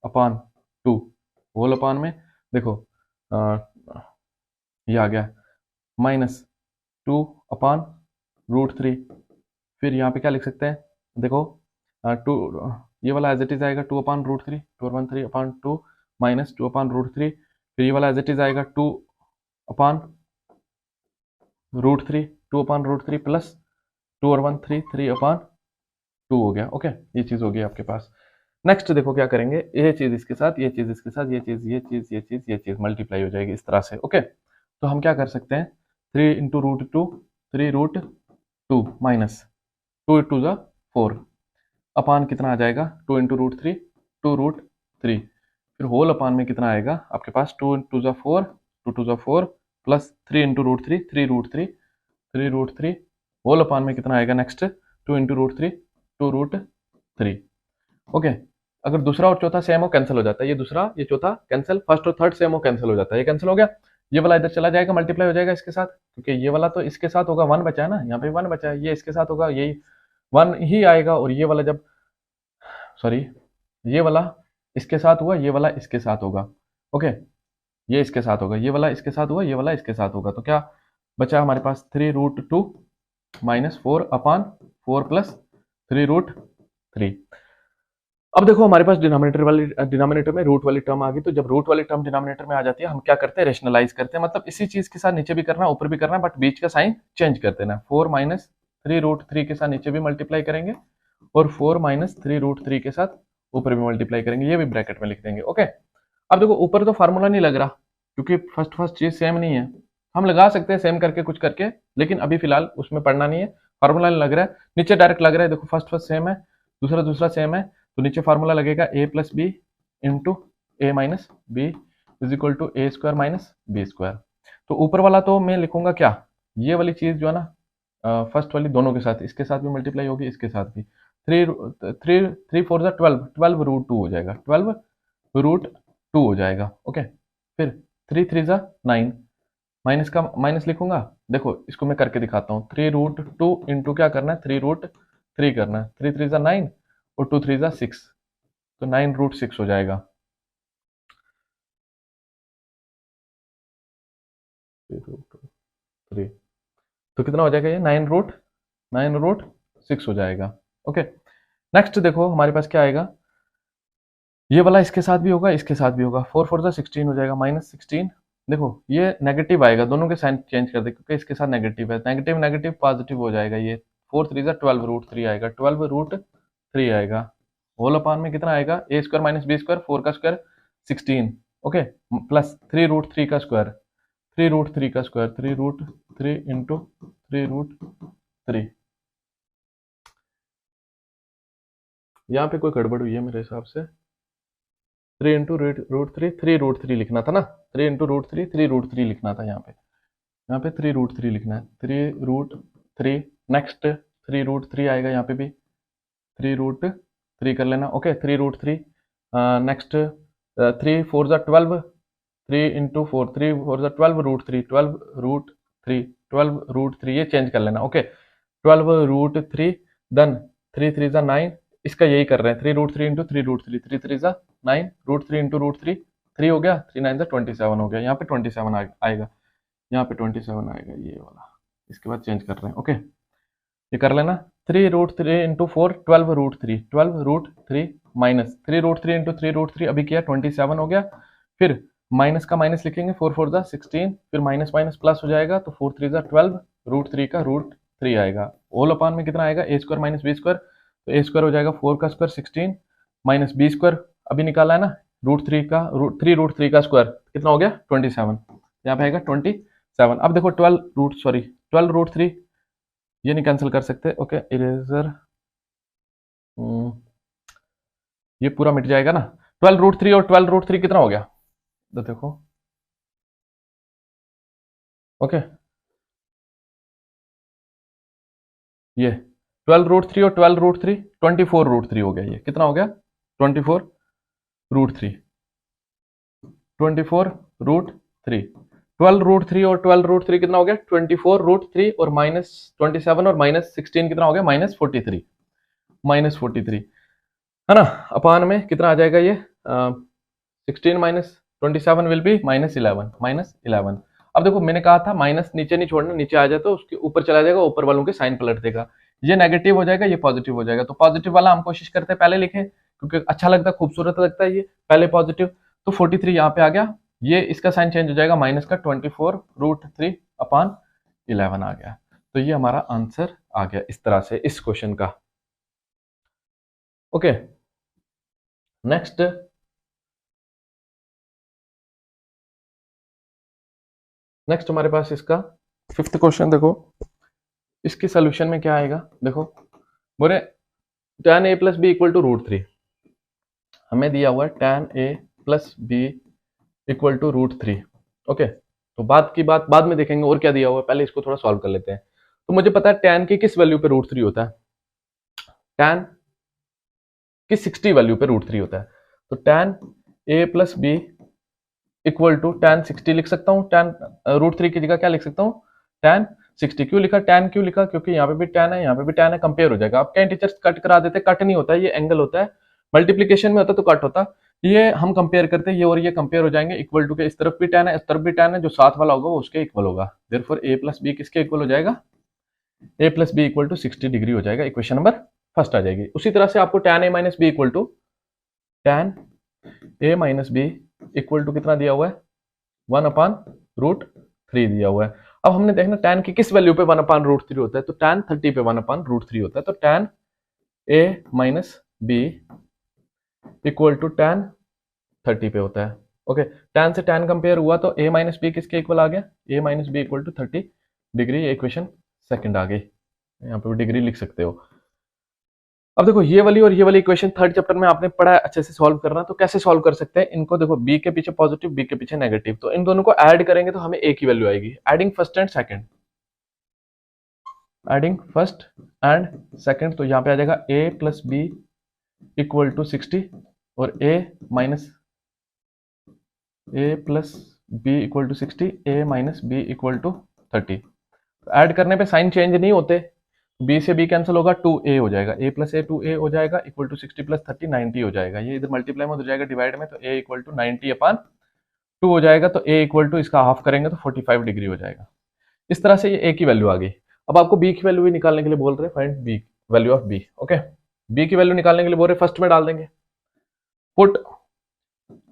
अपान 2 होल अपान में देखो ये आ गया माइनस 2/√3, फिर यहाँ पे क्या लिख सकते हैं देखो 2, ये वाला एज इट इज आएगा 2/√3, 2 और 1 3/2 माइनस 2/√3, फिर ये वाला एज इट इज आएगा 2/√3 2/√3 प्लस 2 और 1 3/2 हो गया। ओके, ये चीज हो गई आपके पास। नेक्स्ट देखो क्या करेंगे, ये चीज इसके साथ, ये चीज इसके साथ, ये चीज मल्टीप्लाई हो जाएगी इस तरह से। ओके, तो हम क्या कर सकते हैं 3 इंटू √2 3√2 माइनस 2 2 जा 4 अपान कितना आ जाएगा 2 इंटू √3 2√3, फिर होल अपान में कितना आएगा आपके पास 2 2 जा 4 2 2 जा 4 प्लस 3 इंटू √3 3√3 होल अपान में कितना आएगा नेक्स्ट 2 इंटू √3 2√3। ओके, अगर दूसरा और चौथा सेम हो कैंसिल हो जाता है, ये दूसरा ये चौथा कैंसिल, फर्स्ट और थर्ड सेम हो कैंसिल हो जाता है, ये कैंसिल हो गया। ये वाला इधर चला जाएगा मल्टीप्लाई हो जाएगा इसके साथ, क्योंकि ये वाला तो इसके साथ होगा 1 बचा है ना, यहाँ पे 1 बचा है, ये इसके साथ होगा यही 1 ही आएगा, और ये वाला जब सॉरी ये वाला इसके साथ हुआ, ये वाला इसके साथ होगा। ओके, ये इसके साथ होगा, ये वाला इसके साथ हुआ, ये वाला इसके साथ होगा, तो क्या बचा हमारे पास 3√2 माइनस 4 अपान 4 प्लस 3√3। अब देखो हमारे पास डिनोमिनेटर में रूट वाली टर्म आ गई, तो जब रूट वाली टर्म डिनोमिनेटर में आ जाती है हम क्या करते हैं रेशनलाइज करते हैं, मतलब इसी चीज के साथ नीचे भी करना ऊपर भी करना, बट बीच का साइन चेंज कर देना। 4 माइनस 3√3 के साथ नीचे भी मल्टीप्लाई करेंगे और 4 माइनस 3√3 के साथ ऊपर भी मल्टीप्लाई करेंगे, ये भी ब्रैकेट में लिख देंगे। ओके, अब देखो ऊपर तो फार्मूला नहीं लग रहा क्योंकि फर्स्ट चीज सेम नहीं है, हम लगा सकते हैं सेम करके कुछ करके, लेकिन अभी फिलहाल उसमें पढ़ना नहीं है, फार्मूला नहीं लग रहा है, नीचे डायरेक्ट लग रहा है। देखो फर्स्ट सेम है, दूसरा सेम है, तो नीचे फार्मूला लगेगा a plus B into A minus B is equal to A square minus B square. तो ऊपर वाला तो मैं लिखूंगा क्या, ये वाली चीज जो है ना फर्स्ट वाली दोनों के साथ, इसके साथ भी मल्टीप्लाई होगी, इसके साथ भी, 3 4 जा 12 √2 हो जाएगा, 12 √2 हो जाएगा। ओके, फिर 3 3 जा 9, माइनस का माइनस लिखूंगा, देखो इसको मैं करके दिखाता हूँ, 3√2 इंटू क्या करना है 3√3 करना है, 3 3 जा 9 और 2 3 जा 6, तो 9√6 हो जाएगा। 3 तो कितना हो जाएगा ये 9√6 हो जाएगा। ओके, नेक्स्ट देखो हमारे पास क्या आएगा, ये वाला इसके साथ भी होगा, इसके साथ भी होगा, 4 4 जा 16 हो जाएगा, -16। देखो ये नेगेटिव आएगा, दोनों के साइन चेंज कर दे क्योंकि इसके साथ नेगेटिव है, नेगेटिव नेगेटिव पॉजिटिव हो जाएगा, ये 4 3 जा 12√3 आएगा, 12√3 आएगा। होल अपान में कितना आएगा, a square minus B square, 4 का स्क्वायर 16, ओके, प्लस 3√3 का स्क्वायर, 3√3 का स्क्वायर, 3√3 इंटू 3√3। यहाँ पे कोई गड़बड़ हुई है मेरे हिसाब से, 3 इंटू √3, 3√3 लिखना था ना, 3 इंटू √3, 3√3 लिखना था यहाँ पे 3√3 लिखना है, 3√3, नेक्स्ट 3√3 आएगा, यहाँ पे भी 3√3 कर लेना। ओके, 3√3, नेक्स्ट 3 4 जा 12, 3 इंटू 4, 3 4 जा 12√3, 12√3 ये चेंज कर लेना। ओके, 12√3, देन 3 3 जा 9, इसका यही कर रहे हैं, 3√3 इंटू 3√3, 3 3 जा 9, √3 इंटू √3, 3 हो गया, 3 9 जा 27 हो गया, यहाँ पे 27 आएगा, यहाँ पे 27 आएगा ये वाला, इसके बाद चेंज कर रहे हैं। ओके, ये कर लेना, 3√3 इंटू 4, 12√3 माइनस 3√3 इंटू 3√3 अभी किया 27 हो गया, फिर माइनस का माइनस लिखेंगे, 4 4 जा 16, फिर माइनस माइनस प्लस हो जाएगा, तो 4 3 जा 12, √3 का √3 आएगा। होल अपान में कितना आएगा, a square minus B square, तो a स्क्वायर हो जाएगा 4 का स्क्वायर 16 माइनस बी स्क्वायर अभी निकाला है ना, √3 का स्क्वायर कितना हो गया 27, यहाँ पे आएगा 27। अब देखो 12√3 ये नहीं कैंसिल कर सकते। ओके, इरेजर, ये पूरा मिट जाएगा ना, 12√3 और 12√3 कितना हो गया, तो देखो, ओके, ये 12√3 और 12√3 24√3 हो गया, ये कितना हो गया 24√3, 24√3, 12√3 और 12√3 कितना हो गया 24√3 और -27 और -16 कितना हो गया -43, -43 है ना, अपान में कितना आ जाएगा ये 16 माइनस 27 विल बी -11। अब देखो मैंने कहा था माइनस नीचे नहीं छोड़ना, नीचे आ जाए तो उसके ऊपर चला जाएगा, ऊपर वालों के साइन पलट देगा, ये नेगेटिव हो जाएगा, ये पॉजिटिव हो जाएगा, तो पॉजिटिव वाला हम कोशिश करते हैं पहले लिखें क्योंकि अच्छा लगता है, खूबसूरत लगता है, ये पहले पॉजिटिव, तो 43 यहाँ पे आ गया, ये इसका साइन चेंज हो जाएगा माइनस का 24√3 अपान 11 आ गया, तो ये हमारा आंसर आ गया इस तरह से इस क्वेश्चन का। ओके, नेक्स्ट हमारे पास इसका 5th क्वेश्चन, देखो इसके सोल्यूशन में क्या आएगा, देखो बोले tan a plus B equal to √3, हमें दिया हुआ है tan a plus B equal to √3। Okay, तो बात की बात बाद में देखेंगे और क्या दिया हुआ है, पहले इसको थोड़ा सॉल्व कर लेते हैं। तो मुझे पता है tan की किस वैल्यू पे √3 होता है, tan की 60 वैल्यू पे √3 होता है, तो tan a plus B equal to tan 60 लिख सकता हूँ, tan √3 की जगह क्या लिख सकता हूँ tan 60। क्यों लिखा, tan क्यों लिखा, क्योंकि यहाँ पे भी tan है, यहाँ पे भी tan है, कंपेयर हो जाएगा। अब क्या टीचर्स कट करा देते, कट नहीं होता है, ये एंगल होता है, मल्टीप्लीकेशन में होता तो कट होता, ये हम कंपेयर करते हैं, ये और ये कंपेयर हो जाएंगे, इक्वल टू के इस तरफ भी tan है, इस तरफ भी tan है, जो साथ वाला होगा वो उसके इक्वल होगा, देयरफॉर a प्लस बी किसके इक्वल हो जाएगा, a plus B equal to 60 degree हो जाएगा, इक्वेशन नंबर फर्स्ट आ जाएगी। उसी तरह से आपको tan a minus B equal to tan a minus B equal to कितना दिया हुआ है 1/√3 दिया हुआ है। अब हमने देखना tan की किस वैल्यू पे 1/√3 होता है, तो tan 30 पे 1/√3 होता है, तो tan A minus B equal to tan 30 पे होता है। ओके, tan से tan कंपेयर हुआ तो a माइनस बी किसके इक्वल आ गया, a minus B equal to 30 degree. ये इक्वेशन सेकंड आ गई, यहाँ पे भी डिग्री लिख सकते हो। अब देखो ये वाली और ये वाली इक्वेशन थर्ड चैप्टर में आपने पढ़ा है, अच्छे से सॉल्व करना। तो कैसे सॉल्व कर सकते हैं इनको, देखो b के पीछे पॉजिटिव, b के पीछे नेगेटिव, तो इन दोनों को ऐड करेंगे तो हमें a की वैल्यू आएगी। Adding first and second, adding first and second, तो यहाँ पे आ जाएगा a plus B equal to 60 और a minus a plus B equal to 60, a minus B equal to 30। Add करने पे साइन चेंज नहीं होते, b से b कैंसिल होगा, 2a हो जाएगा, a प्लस ए 2a हो जाएगा इक्वल टू 60 प्लस 30 90 हो जाएगा। ये इधर मल्टीप्लाई में हो जाएगा डिवाइड में, तो a इक्वल टू 90 अपान 2 हो जाएगा, तो a इक्वल टू इसका हाफ करेंगे तो 45 डिग्री हो जाएगा। इस तरह से ये a की वैल्यू आ गई। अब आपको b की वैल्यू भी निकालने के लिए बोल रहे हैं, find b value of b। Okay, b की वैल्यू निकालने के लिए बोल रहे फर्स्ट में डाल देंगे, put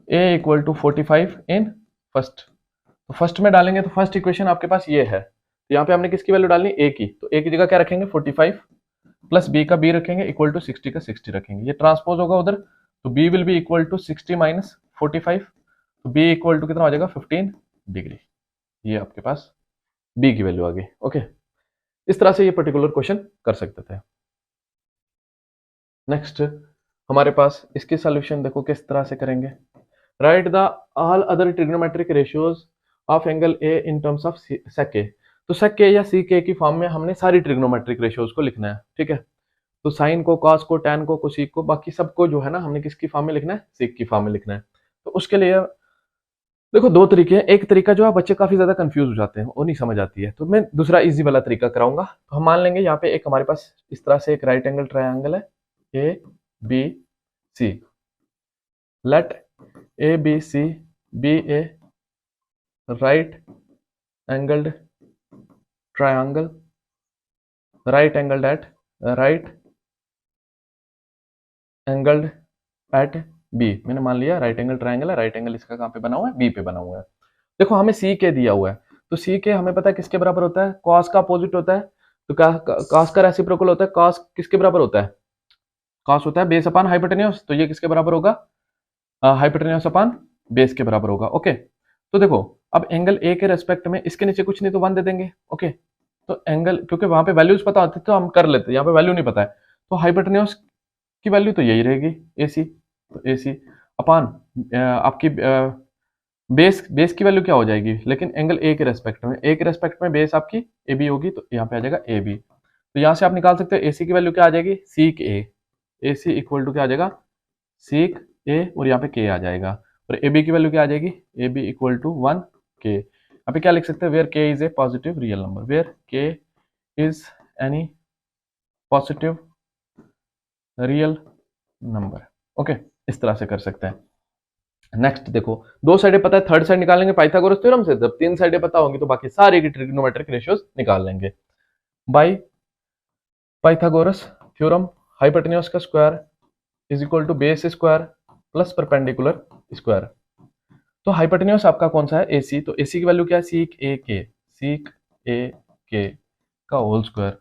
a equal to 45 in first. तो फर्स्ट में डालेंगे तो फर्स्ट इक्वेशन आपके पास ये है, तो यहाँ पे हमने किसकी वैल्यू डालनी, a की, तो a की जगह क्या रखेंगे 45 प्लस b का b रखेंगे इक्वल टू 60 का 60 रखेंगे। ये ट्रांसपोज होगा उधर, तो b will be equal to 60 minus 45, तो b इक्वल टू कितना हो जाएगा 15 डिग्री। ये आपके पास b की वैल्यू आ गई। ओके, इस तरह से ये पर्टिकुलर क्वेश्चन कर सकते थे। नेक्स्ट हमारे पास इसकी सॉल्यूशन देखो किस तरह से करेंगे। Right the all other trigonometric ratios of angle A in terms of sec a। तो sec a या sec a की फॉर्म में हमने सारी ट्रिग्नोमेट्रिक रेशियोज को लिखना है, ठीक है। तो साइन को, कॉस को, टैन को, कोसिक को, बाकी सबको जो है ना हमने किसकी फॉर्म में लिखना है, सेक की फॉर्म में लिखना है। तो उसके लिए देखो दो तरीके हैं। एक तरीका जो है बच्चे काफी ज्यादा कंफ्यूज हो जाते हैं, वो नहीं समझ आती है, तो मैं दूसरा इजी वाला तरीका कराऊंगा। तो हम मान लेंगे यहाँ पे एक हमारे पास इस तरह से एक राइट एंगल ट्रायंगल है A B C. Let A B C B A right angled triangle, right angled at right angled at B. मैंने मान लिया राइट एंगल ट्रायंगल है, राइट एंगल इसका कहाँ पे बना हुआ है, बी पे बना हुआ है। देखो हमें सी के दिया हुआ है, तो सी के हमें पता है किसके बराबर होता है, कॉस का अपोजिट होता है, तो कॉस का रेसिप्रोकल होता है। कॉस किसके बराबर होता है, कॉस होता है बेस अपान हाइपोटेन्यूस, तो ये किसके बराबर होगा, हाइपोटेन्यूस अपान बेस के बराबर होगा। ओके, तो देखो अब एंगल ए के रेस्पेक्ट में इसके नीचे कुछ नहीं तो 1 दे देंगे। ओके, तो एंगल, क्योंकि वहां पे वैल्यूज पता होती तो हम कर लेते, यहाँ पे वैल्यू नहीं पता है, तो हाइपोटेन्यूस की वैल्यू तो यही रहेगी ए सी, तो ए सी अपान आपकी बेस की वैल्यू क्या हो जाएगी, लेकिन एंगल ए के रेस्पेक्ट में, ए के रेस्पेक्ट में बेस आपकी ए बी होगी, तो यहाँ पे आ जाएगा ए बी। तो यहाँ से आप निकाल सकते हो ए सी की वैल्यू क्या आ जाएगी, sec A C equal to क्या आ जाएगा, सीक ए, और यहाँ पे के आ जाएगा, और ए बी की वैल्यू क्या आ जाएगी, ए बी इक्वल टू 1 के। यहाँ पे क्या लिख सकते हैं, where K is a positive real number, where K is any positive real number. Okay, इस तरह से कर सकते हैं। नेक्स्ट देखो दो साइडें पता है, थर्ड साइड निकालेंगे पाइथागोरस थ्योरम से। जब 3 साइडें पता होंगी तो बाकी सारे की ट्रिग्नोमेट्रिक रेशियोज निकाल लेंगे बाय पाइथागोरस थ्योरम। हाइपोटेन्यूस का square is equal to base square plus perpendicular square. तो हाइपोटेन्यूस आपका कौन सा है, एसी, तो एसी की वैल्यू क्या है, सीक ए के, सीक ए के का whole square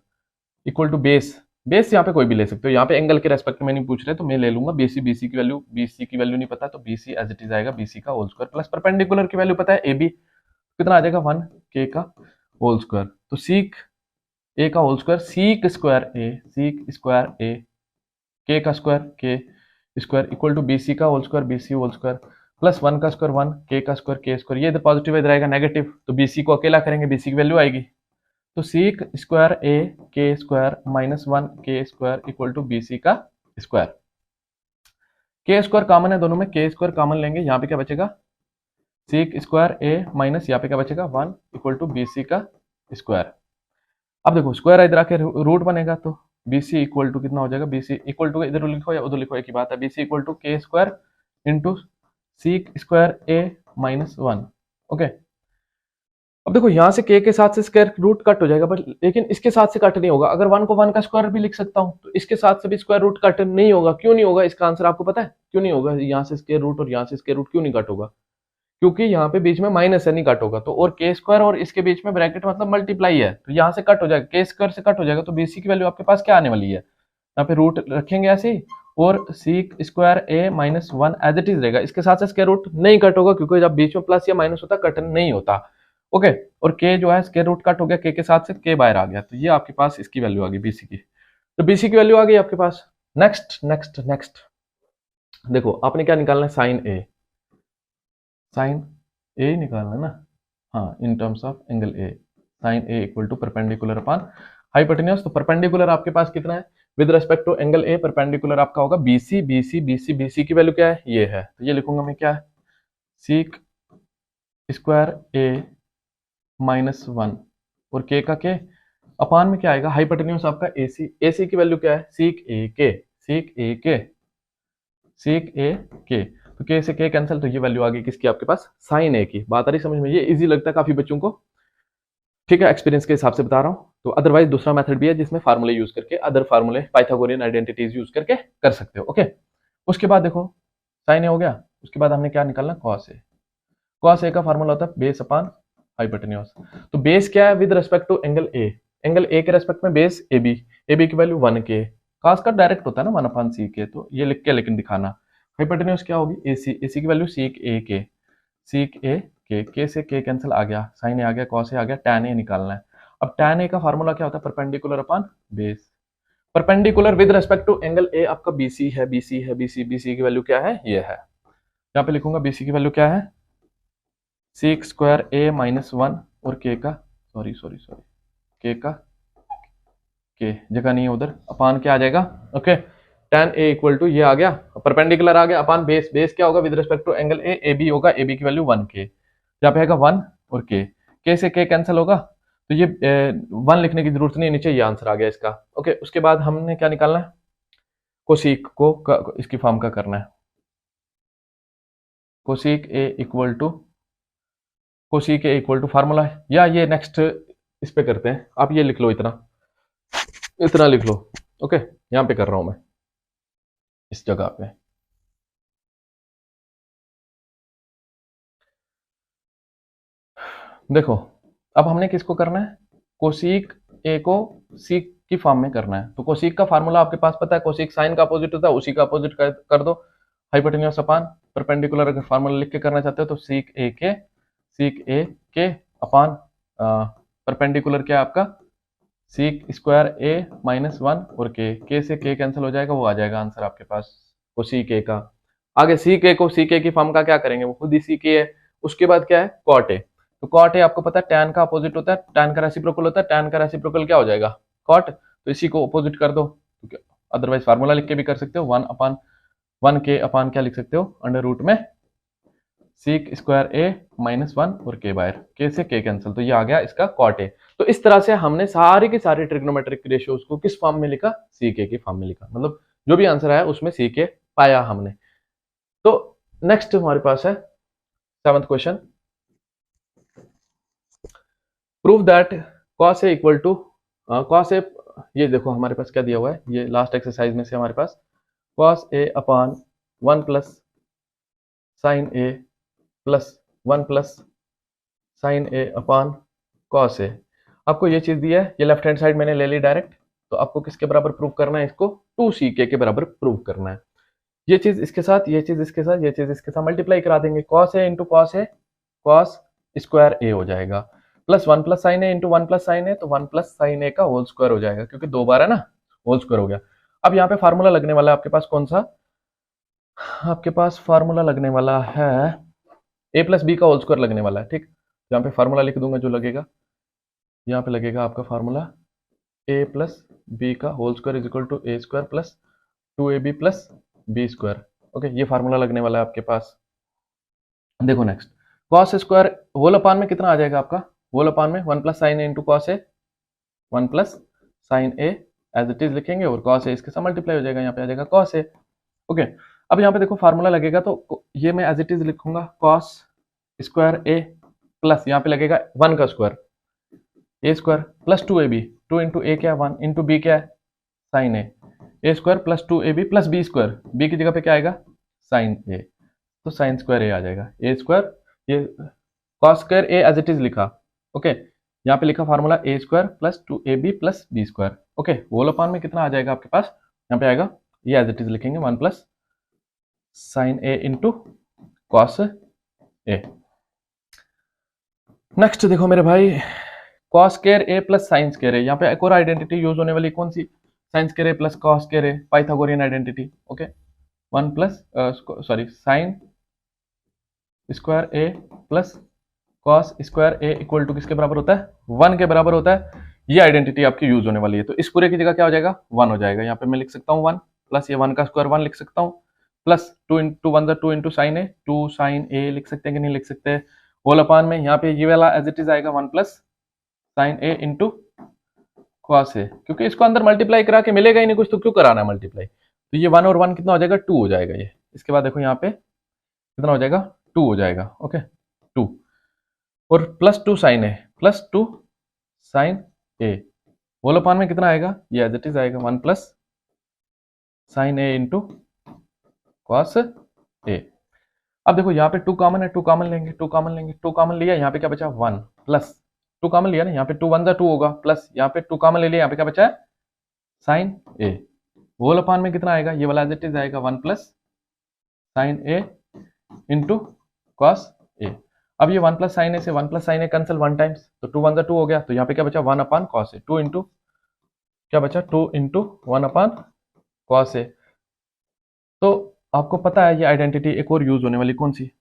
equal to base, base यहाँ पे कोई भी ले सकते हो, यहाँ पे एंगल के रेस्पेक्ट में नहीं पूछ रहे तो मैं ले लूंगा बीसी, बीसी की वैल्यू, बीसी की वैल्यू नहीं पता तो बीसी एज इट इज आएगा, बीसी का होल स्क्वायर प्लस परपेंडिकुलर की वैल्यू पता है एबी, कितना आ जाएगा 1 के का होल स्क्वायर, तो सीक ए का whole square, sec square A, sec square A K का square, K square equal to BC का whole square, BC whole square plus 1 का स्क्वायर 1 के का स्क्वायर, के स्क्वायर, ये इधर positive इधर आएगा नेगेटिव, तो बीसी को अकेला करेंगे, बीसी की वैल्यू आएगी, तो सीक स्क्वायर ए के स्क्वायर माइनस 1 के स्क्वायर इक्वल टू बीसी का स्क्वायर। के स्क्वायर कॉमन है दोनों में, के स्क्वायर कॉमन लेंगे, यहाँ पे क्या बचेगा, सीक स्क्वायर ए माइनस यहाँ पे क्या बचेगा 1 इक्वल टू बीसी का स्क्वायर। अब देखो स्क्वायर इधर आके रूट बनेगा, तो बीसी इक्वल टू कितना हो जाएगा, बीसी इक्वल टू इधर लिखो या उधर लिखो एक ही बात है, बीसी इक्वल टू के square into seek square A minus 1। Okay, अब देखो यहाँ से के साथ से स्क्वायर रूट कट हो जाएगा, बट लेकिन इसके साथ से कट नहीं होगा। अगर 1 को 1 का स्क्वायर भी लिख सकता हूँ तो इसके साथ से भी स्क्वायर रूट कट नहीं होगा। क्यों नहीं होगा, इसका आंसर आपको पता है क्यों नहीं होगा, यहाँ से स्क्वायर रूट और यहाँ से स्क्वायर रूट क्यों नहीं कट होगा, क्योंकि यहाँ पे बीच में माइनस है, नहीं कट होगा, तो और के स्क्वायर और इसके बीच में ब्रैकेट मतलब मल्टीप्लाई है, तो यहाँ से कट हो जाएगा, के स्क्वायर से कट हो जाएगा, तो बीसी की वैल्यू आपके पास क्या आने वाली है, यहाँ पे रूट रखेंगे ऐसे ही, और sec square A minus one as it is रहेगा। इसके साथ से स्क्वायर रूट नहीं कट होगा, क्योंकि जब बीच में प्लस या माइनस होता कट नहीं होता। ओके, और के जो है स्क्वायर रूट कट हो गया, के साथ से के बाहर आ गया, तो ये आपके पास इसकी वैल्यू आ गई बीसी की। तो बीसी की वैल्यू आ गई आपके पास। नेक्स्ट नेक्स्ट नेक्स्ट देखो, आपने क्या निकालना है, साइन ए। साइन ए निकालना है ना, हाँ, in terms of angle A. Sine A equal to perpendicular upon hypotenuse. तो परपेंडिकुलर आपके पास कितना है with respect to angle A, perpendicular आपका होगा बीसी। बीसी बीसी बीसी की वैल्यू क्या है, ये है, तो ये लिखूंगा मैं, क्या है, seek square A minus one, और के का के अपान में क्या आएगा, हाइपोटेन्यूज आपका एसी। एसी की वैल्यू क्या है, सीक ए के, सीक ए के, सीक ए के। तो के से के कैंसिल, तो ये वैल्यू आ गई किसकी आपके पास, साइन ए की। बात आ रही समझ में, ये इजी लगता है काफी बच्चों को, ठीक है, एक्सपीरियंस के हिसाब से बता रहा हूँ। तो अदरवाइज दूसरा मेथड भी है जिसमें फार्मूले यूज करके, अदर फार्मूले, पाइथागोरियन आइडेंटिटीज यूज करके कर सकते हो। ओके, उसके बाद देखो साइन ए हो गया, उसके बाद हमने क्या निकालना, कॉस ए। कॉस ए का फार्मूला होता है बेस अपान हाइपोटेन्यूज। तो बेस क्या है with respect to angle A, angle A के रेस्पेक्ट में base A B, A B की वैल्यू 1 के, कॉस का डायरेक्ट होता है ना 1 अपान सी के, तो ये लिख के लेकिन दिखाना। हाइपोटेन्यूज क्या होगी, ए सी, ए सी की वैल्यू सीक ए के, सीक ए के से के कैंसिल आ गया, साइन ए आ गया, कॉस ए आ गया, टैन ए निकालना है। अब टैन ए का फार्मूला क्या होता है, perpendicular upon base. Perpendicular with respect to angle A आपका बीसी है, बीसी है, बीसी, बीसी की वैल्यू क्या है, ये है, यहाँ पे लिखूंगा बीसी की वैल्यू क्या है, seek square A minus one, और के का, सॉरी सॉरी सॉरी, के का के जगह नहीं है उधर, अपान क्या आ जाएगा, okay, tan a equal to ये आ गया, परपेंडिकुलर आ गया, अपान बेस। बेस क्या होगा with respect to angle A, A B होगा, ए बी की वैल्यू 1 के, यहाँ पे आएगा 1 और के से के कैंसिल होगा, तो ये 1 लिखने की जरूरत नहीं, नीचे ये आंसर आ गया इसका। ओके, उसके बाद हमने क्या निकालना है, कोसीक को इसकी फॉर्म का करना है, कोसीक ए इक्वल टू, कोसीक ए इक्वल टू फार्मूला है, या ये नेक्स्ट इस पे करते हैं, आप ये लिख लो, इतना इतना लिख लो। ओके, यहाँ पे कर रहा हूं मैं इस जगह पे, देखो अब हमने किसको करना है, कोसीक ए को सीक की फॉर्म में करना है। तो कोसीक का फार्मूला आपके पास पता है, कोसीक साइन का अपोजिट होता है, उसी का अपोजिट कर दो, हाइपोटेन्यूज अपान परपेंडिकुलर। अगर फार्मूला लिख के करना चाहते हो तो सीक ए के अपान परपेंडिकुलर क्या है आपका, seek square A minus one, और के से के कैंसिल हो जाएगा, वो आ जाएगा आंसर आपके पास कोसीक ए का। आगे सीक ए को सीक ए की फॉर्म का क्या करेंगे, वो खुद ही सीक ए है। उसके बाद क्या है, कॉट ए। तो कॉट ए आपको पता है टैन का अपोजिट होता है, टैन का रेसिप्रोकल होता है, टैन का रेसिप्रोकल क्या हो जाएगा, कॉट। तो इसी को अपोजिट कर दो, अदरवाइज फार्मूला लिख के भी कर सकते हो, 1 अपान 1 के अपान क्या लिख सकते हो, अंडर रूट में seek square A minus one, और के बाहर, के से के कैंसिल, तो ये आ गया इसका कॉट ए। तो इस तरह से हमने सारी की सारी ट्रिग्नोमेट्रिक रेशियोज को किस फॉर्म में लिखा, सीक ए की फॉर्म में लिखा, मतलब जो भी आंसर आया उसमें सीक ए पाया हमने। तो नेक्स्ट हमारे पास है 7th question, prove that cos A equal to cos A, ये देखो हमारे पास क्या दिया हुआ है, ये लास्ट एक्सरसाइज में से हमारे पास cos A upon 1 plus sine A plus 1 plus sine A upon cos ए। आपको ये चीज दी है, ये लेफ्ट हैंड साइड मैंने ले ली डायरेक्ट, तो आपको किसके बराबर प्रूव करना है, इसको 2ck के बराबर प्रूव करना है। ये चीज इसके साथ, ये चीज इसके साथ, ये चीज इसके साथ मल्टीप्लाई करा देंगे, cos A into cos A, cos square ए हो जाएगा, plus 1 plus sine A into 1 plus sine ए, तो 1 प्लस साइन ए का होल स्क्वायर हो जाएगा, क्योंकि 2 बार है ना, होल स्क्वायर हो गया। अब यहाँ पे फार्मूला लगने वाला है आपके पास कौन सा, आपके पास फार्मूला लगने वाला है ए प्लस बी का होल स्क्वायर लगने वाला है, ठीक। यहाँ पे फार्मूला लिख दूंगा जो लगेगा, यहाँ पे लगेगा आपका फार्मूला ए प्लस बी का whole square is equal to A square plus 2ab plus B square. Okay, ये फार्मूला लगने वाला है आपके पास। देखो next, cos square whole upon में कितना आ जाएगा आपका, होल अपान में 1 plus sine A into cos A, 1 plus sine A as it is लिखेंगे, और कॉस ए इसके साथ मल्टीप्लाई हो जाएगा, यहाँ पे आ जाएगा कॉस ए। ओके, अब यहाँ पे देखो फार्मूला लगेगा, तो ये मैं एज इट इज लिखूंगा, कॉस स्क्वायर ए प्लस यहाँ पे लगेगा 1 का square, A square plus 2ab, 2 into A क्या है 1, इंटू बी क्या है sine A square plus 2ab plus B square, B की जगह पे क्या आएगा साइन ए, तो साइन स्क्वायर ए आ जाएगा, ए स्क्वायर, ये cos square A as it is लिखा। ओके, यहाँ पे लिखा formula A square plus 2ab plus B square. Okay, whole upon में कितना आ जाएगा आपके पास यहाँ पे आएगा, ये एज इट इज लिखेंगे 1 plus sine A into cos A. Next देखो मेरे भाई, cos square A plus sine square A, यहाँ पे एक और आइडेंटिटी यूज होने वाली, कौन सी? Sine square A plus cos square A, Pythagorean identity. Okay, 1 plus sorry sine square A plus cos square A equal to किसके बराबर होता है? 1 के बराबर होता है। ये आइडेंटिटी आपकी यूज होने वाली है, तो इस पूरे की जगह क्या हो जाएगा? 1 हो जाएगा। यहाँ पे मैं लिख सकता हूँ 1 प्लस ये 1 का स्क्वायर 1 लिख सकता हूँ, प्लस 2 इंटू 1 2 इंटू साइन ए, 2 साइन ए लिख सकते हैं कि नहीं लिख सकते? होल अपान में यहाँ पे ये वाला एज इट इज आएगा 1 plus sine A into cos ए, क्योंकि इसको अंदर मल्टीप्लाई करा के मिलेगा ही नहीं कुछ, तो क्यों कराना है मल्टीप्लाई? तो ये 1 और 1 कितना हो जाएगा? 2 हो जाएगा ये। इसके बाद देखो यहाँ पे कितना हो जाएगा? 2 हो जाएगा। ओके, 2 और plus 2 sign A, plus 2 sign A, whole upon में कितना आएगा? ये एज इट इज आएगा 1 plus sine A into cos ए। अब देखो यहाँ पे 2 कॉमन है, 2 कॉमन लेंगे, 2 कॉमन लेंगे, 2 कॉमन लिया, यहाँ पे क्या बचा? 1 प्लस 2 कॉमन लिया ना, यहाँ पे 2 1 2 होगा, प्लस यहाँ पे 2 कॉमन ले लिया, यहाँ पे क्या बचा है? साइन ए। होल अपान में कितना आएगा? ये वाला एज इट इज आएगा 1 plus sine A into cos ए। अब ये 1 प्लस साइन ए से 1 प्लस साइन ए कैंसिल 1 टाइम्स, तो 2 1 2 हो गया, तो यहाँ पे क्या बचा? 1 अपान कॉस ए, 2 इंटू क्या बचा? 2 इंटू 1 अपान कॉस ए। तो आपको पता है ये आइडेंटिटी एक और यूज होने वाली, कौन सी?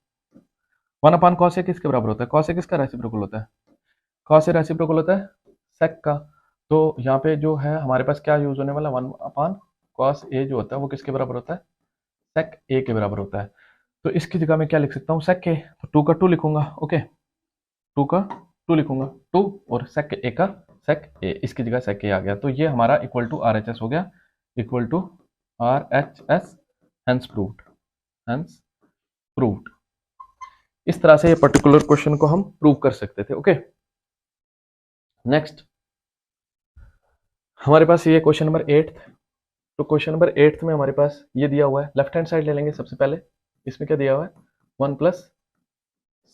1 अपान कॉस ए किसके बराबर होता है? कॉस ए किसका रेसिप्रोकल होता है? कॉस ए रेसिप्रोकल होता है सेक का। तो यहाँ पे जो है हमारे पास क्या यूज होने वाला? 1 अपान कॉस ए जो होता है वो किसके बराबर होता है? सेक ए के बराबर होता है। तो इसकी जगह में क्या लिख सकता हूँ? सेक ए, तो 2 का 2 लिखूंगा। ओके, 2 का 2 लिखूंगा, 2 और सेक ए का सेक ए, इसकी जगह सेक ए आ गया। तो ये हमारा equal to R H S हो गया, equal to R H S, hence proved, hence proved. इस तरह से ये पर्टिकुलर क्वेश्चन को हम प्रूव कर सकते थे। ओके, नेक्स्ट हमारे पास ये क्वेश्चन नंबर 8। तो क्वेश्चन नंबर 8 में हमारे पास ये दिया हुआ है, लेफ्ट हैंड साइड ले लेंगे सबसे पहले। इसमें क्या दिया हुआ है? 1 plus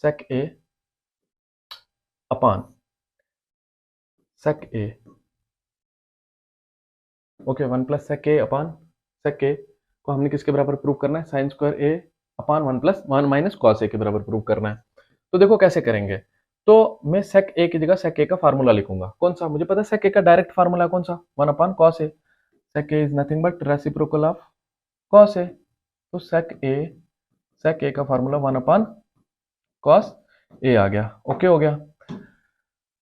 sec A upon sec A. Okay, 1 plus sec ए अपान सेक ए को हमने किसके बराबर प्रूव करना है? Sign square A upon 1 plus 1 minus cos ए के बराबर प्रूव करना है। तो देखो कैसे करेंगे। तो मैं सेक ए की जगह सेक ए का फार्मूला लिखूंगा। कौन सा? मुझे पता है सेक ए का डायरेक्ट फार्मूला कौन सा? 1 upon cos A. Sec A is nothing but reciprocal of cos A. तो सेक ए का फार्मूला 1 अपान कॉस ए आ गया। ओके हो गया।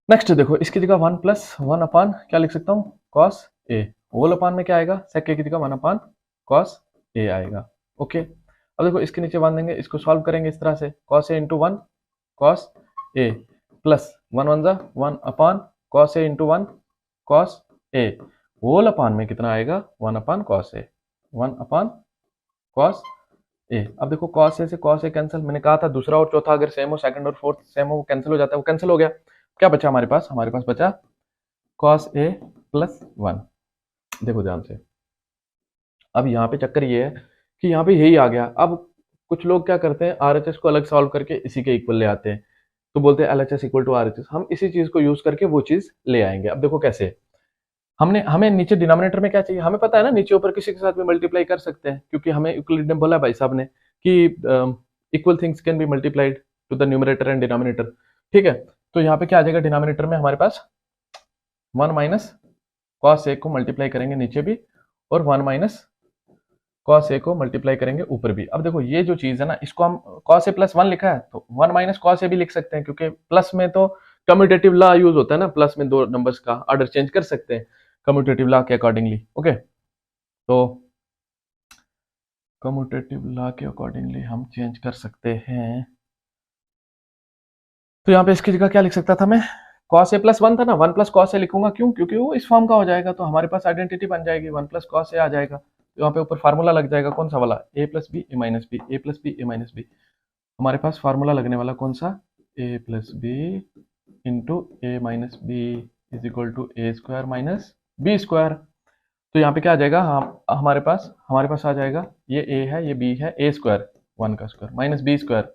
नेक्स्ट देखो, इसकी जगह 1 प्लस 1 अपान क्या लिख सकता हूँ? Cos A. होल अपान में क्या आएगा? सेक ए की जगह 1 अपान कॉस ए आएगा। ओके, अब देखो इसके नीचे 1 देंगे, इसको सॉल्व करेंगे इस तरह से, cos A into 1 cos A plus 1 1 1 upon cos A into 1 cos A. Whole upon में कितना आएगा? 1 upon cos A, 1 upon cos ए। अब देखो कॉस ए से कॉस ए कैंसिल, मैंने कहा था दूसरा और चौथा अगर सेम हो, सेकंड और फोर्थ सेम हो, वो कैंसिल हो जाता है, वो कैंसिल हो गया। क्या बचा हमारे पास? हमारे पास बचा कॉस ए प्लस 1। देखो ध्यान से, अब यहाँ पे चक्कर ये है कि यहाँ पे यही आ गया। अब कुछ लोग क्या करते हैं, आरएचएस को अलग सॉल्व करके इसी के इक्वल ले आते हैं, तो बोलते हैं एलएचएस इक्वल टू आरएचएस। हम इसी चीज को यूज करके वो चीज ले आएंगे। अब देखो कैसे, हमें नीचे डिनोमिनेटर में क्या चाहिए? हमें पता है ना नीचे ऊपर किसी के साथ भी मल्टीप्लाई कर सकते हैं, क्योंकि हमें यूक्लिड बोला भाई साहब ने कि equal things can be multiplied to the numerator and denominator. ठीक है, तो यहाँ पे क्या आ जाएगा? डिनोमिनेटर में हमारे पास 1 माइनस कॉस ए को मल्टीप्लाई करेंगे नीचे भी, और 1 माइनस कॉस ए को मल्टीप्लाई करेंगे ऊपर भी। अब देखो ये जो चीज है ना, इसको हम कॉस ए प्लस 1 लिखा है, तो 1 माइनस कॉस ए भी लिख सकते हैं, क्योंकि प्लस में तो कम्यूटेटिव लॉ यूज होता है ना, प्लस में दो नंबर्स का ऑर्डर चेंज कर सकते हैं कम्यूटेटिव लॉ के अकॉर्डिंगली। ओके, तो कम्यूटेटिव लॉ के अकॉर्डिंगली हम चेंज कर सकते हैं। तो यहाँ पे इसकी जगह क्या लिख सकता था मैं? कॉस ए प्लस 1 था ना, 1 प्लस कॉस ए लिखूंगा। क्यों? क्योंकि वो इस फॉर्म का हो जाएगा, तो हमारे पास आइडेंटिटी बन जाएगी, 1 प्लस कॉस ए आ जाएगा। तो यहाँ पे ऊपर फार्मूला लग जाएगा, कौन सा वाला? A plus B A minus B, A plus B A minus B. हमारे पास फार्मूला लगने वाला कौन सा? A plus B into A minus B is equal to A square minus B square. तो यहाँ पे क्या आ जाएगा? हमारे पास आ जाएगा, ये ए है ये बी है, ए स्क्वायर 1 का square minus B square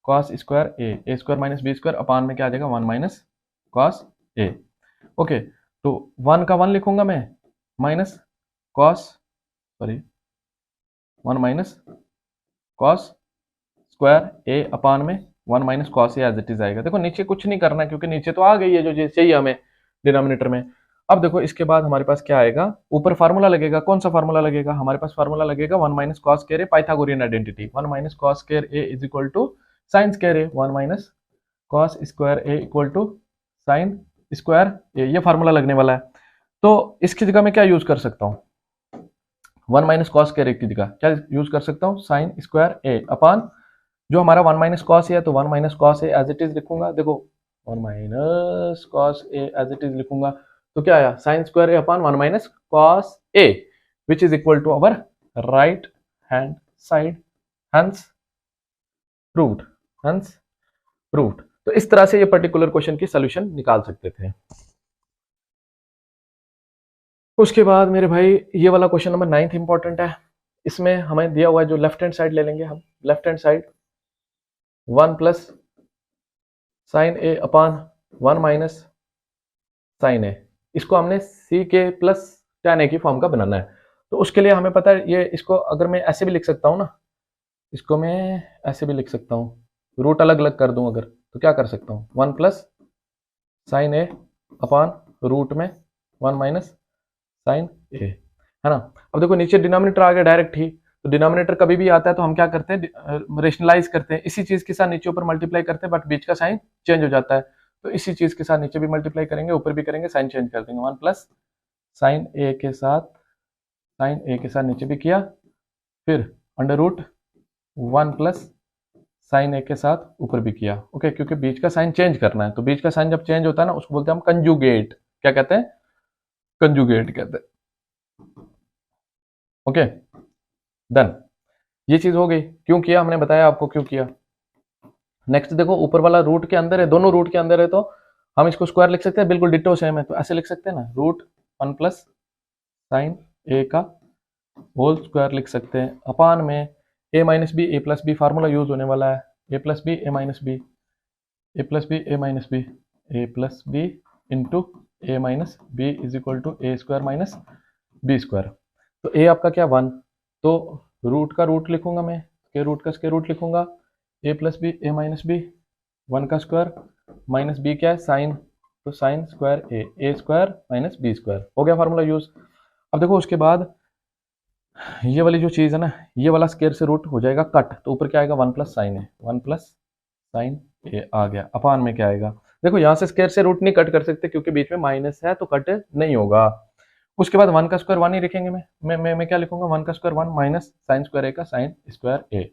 cos square A square minus B square upon में क्या आ जाएगा? 1 माइनस कॉस ए। ओके, तो 1 का 1 लिखूंगा मैं, minus cos sorry 1 minus cos square A upon में 1 minus cos A as it is आएगा। देखो नीचे कुछ नहीं करना है क्योंकि नीचे तो आ गई है जो चाहिए हमें डिनोमिनेटर में। अब देखो इसके बाद हमारे पास क्या आएगा, ऊपर फार्मूला लगेगा। कौन सा फार्मूला लगेगा, हमारे पास फार्मूला लगेगा 1 minus cos square A, Pythagorean identity. 1 minus cos square A is equal to sine square A, 1 minus cos square A equal to sine square A, ये फार्मूला लगने वाला है। तो इसकी जगह मैं क्या यूज कर सकता हूँ, 1 माइनस कॉस स्क्वायर ए की जगह क्या यूज कर सकता हूँ, साइन स्क्वायर ए अपान जो हमारा 1 माइनस कॉस ए है तो 1 minus cos A as it is लिखूंगा। देखो 1 minus cos A as it is लिखूंगा तो क्या आया, sine square A upon 1 minus cos A which is equal to our right hand side, hence proved, hence proved. तो इस तरह से ये पर्टिकुलर क्वेश्चन की सोल्यूशन निकाल सकते थे। उसके बाद मेरे भाई ये वाला क्वेश्चन नंबर 9 इंपॉर्टेंट है। इसमें हमें दिया हुआ है जो लेफ्ट हैंड साइड ले लेंगे हम, left hand side 1 plus sine A upon 1 minus sine A, इसको हमने सी के प्लस tan ए की फॉर्म का बनाना है। तो उसके लिए हमें पता है ये, इसको अगर मैं ऐसे भी लिख सकता हूँ ना, इसको मैं ऐसे भी लिख सकता हूँ, रूट अलग अलग कर दूं अगर तो क्या कर सकता हूँ, 1 plus sine A upon root में 1 माइनस साइन ए, है ना। अब देखो नीचे डिनोमिनेटर आ गया डायरेक्ट ही, तो डिनोमिनेटर कभी भी आता है तो हम क्या करते हैं, रेशनलाइज करते हैं, इसी चीज के साथ नीचे ऊपर मल्टीप्लाई करते हैं, बट बीच का साइन चेंज हो जाता है। तो इसी चीज के साथ नीचे भी मल्टीप्लाई करेंगे, ऊपर भी करेंगे, साइन चेंज कर देंगे। 1 प्लस साइन ए के साथ नीचे भी किया, फिर अंडर रूट 1 प्लस साइन ए के साथ ऊपर भी किया। ओके, क्योंकि बीच का साइन चेंज करना है, तो बीच का साइन जब चेंज होता है ना उसको बोलते हैं हम कंजुगेट। क्या कहते हैं, कंजुगेट कहते हैं। ओके डन, ये चीज हो गई। क्यों किया हमने बताया आपको क्यों किया। नेक्स्ट देखो ऊपर वाला रूट के अंदर है, दोनों रूट के अंदर है, तो हम इसको स्क्वायर लिख सकते हैं, बिल्कुल डिट्टो सेम है, तो ऐसे लिख सकते हैं ना, रूट 1 प्लस साइन ए का होल स्क्वायर लिख सकते हैं, अपान में A minus B, A plus B formula use होने वाला है, A plus B A minus B, A plus B A minus B, A plus B into A minus B is equal to A square minus B square. तो A आपका क्या 1, तो root का root लिखूंगा मैं, स्क्वायर रूट का square root लिखूंगा, ए plus B A minus B, 1 का स्क्वायर माइनस बी क्या है साइन, तो sign square A square minus B square, हो गया फार्मूला यूज। अब देखो उसके बाद ये वाली जो चीज़ है ना, ये वाला स्क्वायर से रूट हो जाएगा कट, तो ऊपर क्या आएगा 1 प्लस साइन ए, 1 प्लस साइन ए आ गया, अपान में क्या आएगा, देखो यहाँ से स्क्वायर से रूट नहीं कट कर सकते क्योंकि बीच में माइनस है तो कट नहीं होगा। उसके बाद 1 का स्क्वायर 1 ही लिखेंगे, मैं क्या लिखूंगा, 1 का स्क्वायर 1 माइनस साइन स्क्वायर ए का साइन स्क्वायर ए।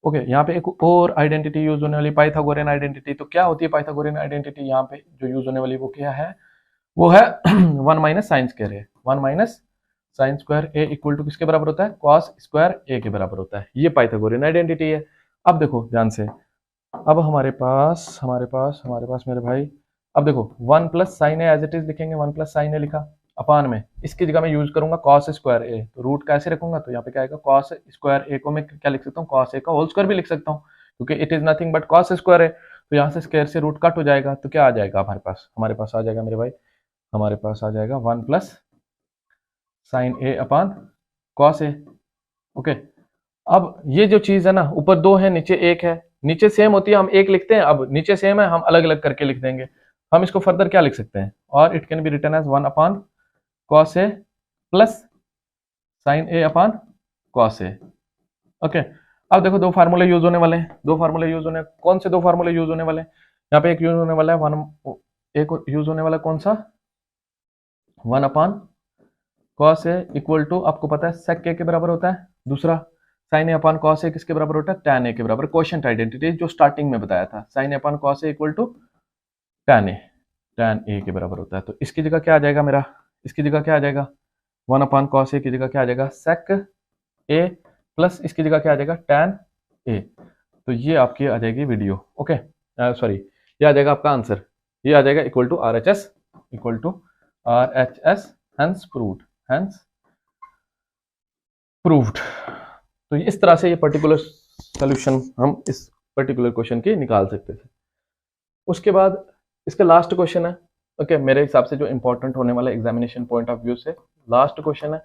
ओके, यहाँ पे एक और आइडेंटिटी यूज होने वाली, पाइथागोरियन आइडेंटिटी। तो क्या होती है पाइथागोरियन आइडेंटिटी, यहाँ पे जो यूज होने वाली वो क्या है, वो है 1 minus sine square A, 1 minus sine square A equal to किसके बराबर होता है, कॉस स्क्वायर ए के बराबर होता है। ये पाइथागोरियन आइडेंटिटी है। अब देखो ध्यान से, अब हमारे पास मेरे भाई, अब देखो 1 plus sine A as it is लिखेंगे, 1 प्लस साइन ए लिखा, अपान में इसकी जगह मैं यूज करूंगा कॉस स्क्वायर ए, तो रूट कैसे रखूंगा, तो यहाँ पे क्या आएगा, कॉस स्क्वायर ए को मैं क्या लिख सकता हूँ, कॉस ए का होल स्क्वायर भी लिख सकता हूँ क्योंकि it is nothing but cos square है। तो यहाँ से स्क्वायर से रूट कट हो जाएगा, तो क्या आ जाएगा हमारे पास आ जाएगा मेरे भाई, हमारे पास आ जाएगा 1 plus sine A upon cos A. Okay, अब ये जो चीज है ना, ऊपर 2 है नीचे 1 है, नीचे सेम होती है हम 1 लिखते हैं, अब नीचे सेम है हम अलग अलग करके लिख देंगे। हम इसको फर्दर क्या लिख सकते हैं, और it can be written as 1 upon cos A plus sine A upon cos A. Okay, अब देखो 2 फार्मूले यूज होने वाले हैं, 2 फार्मूले यूज होने, कौन से 2 फार्मूले यूज होने वाले हैं, यहाँ पे एक यूज होने वाला है एक यूज होने वाला कौन सा, 1 upon cos A equal to, आपको पता है सेक ए के बराबर होता है, दूसरा साइन ए अपान कॉस ए किसके बराबर होता है, टैन ए के बराबर, क्वोशिएंट आइडेंटिटी जो स्टार्टिंग में बताया था, sine A upon cos A equal to tan A के बराबर होता है। तो इसकी जगह क्या आ जाएगा मेरा, इसकी जगह क्या आ जाएगा, 1 अपान कॉस ए की जगह क्या आ जाएगा, सेक ए प्लस इसकी जगह क्या आ जाएगा, टैन ए। तो ये आपकी आ जाएगी वीडियो। ओके सॉरी, ये आ जाएगा आपका आंसर, ये आ जाएगा equal to RHS, equal to RHS, hence proved, hence proved. तो इस तरह से ये पर्टिकुलर सोल्यूशन हम इस पर्टिकुलर क्वेश्चन की निकाल सकते थे। उसके बाद इसका लास्ट क्वेश्चन है, ओके मेरे हिसाब से जो इंपॉर्टेंट होने वाला एग्जामिनेशन पॉइंट ऑफ व्यू से लास्ट क्वेश्चन है,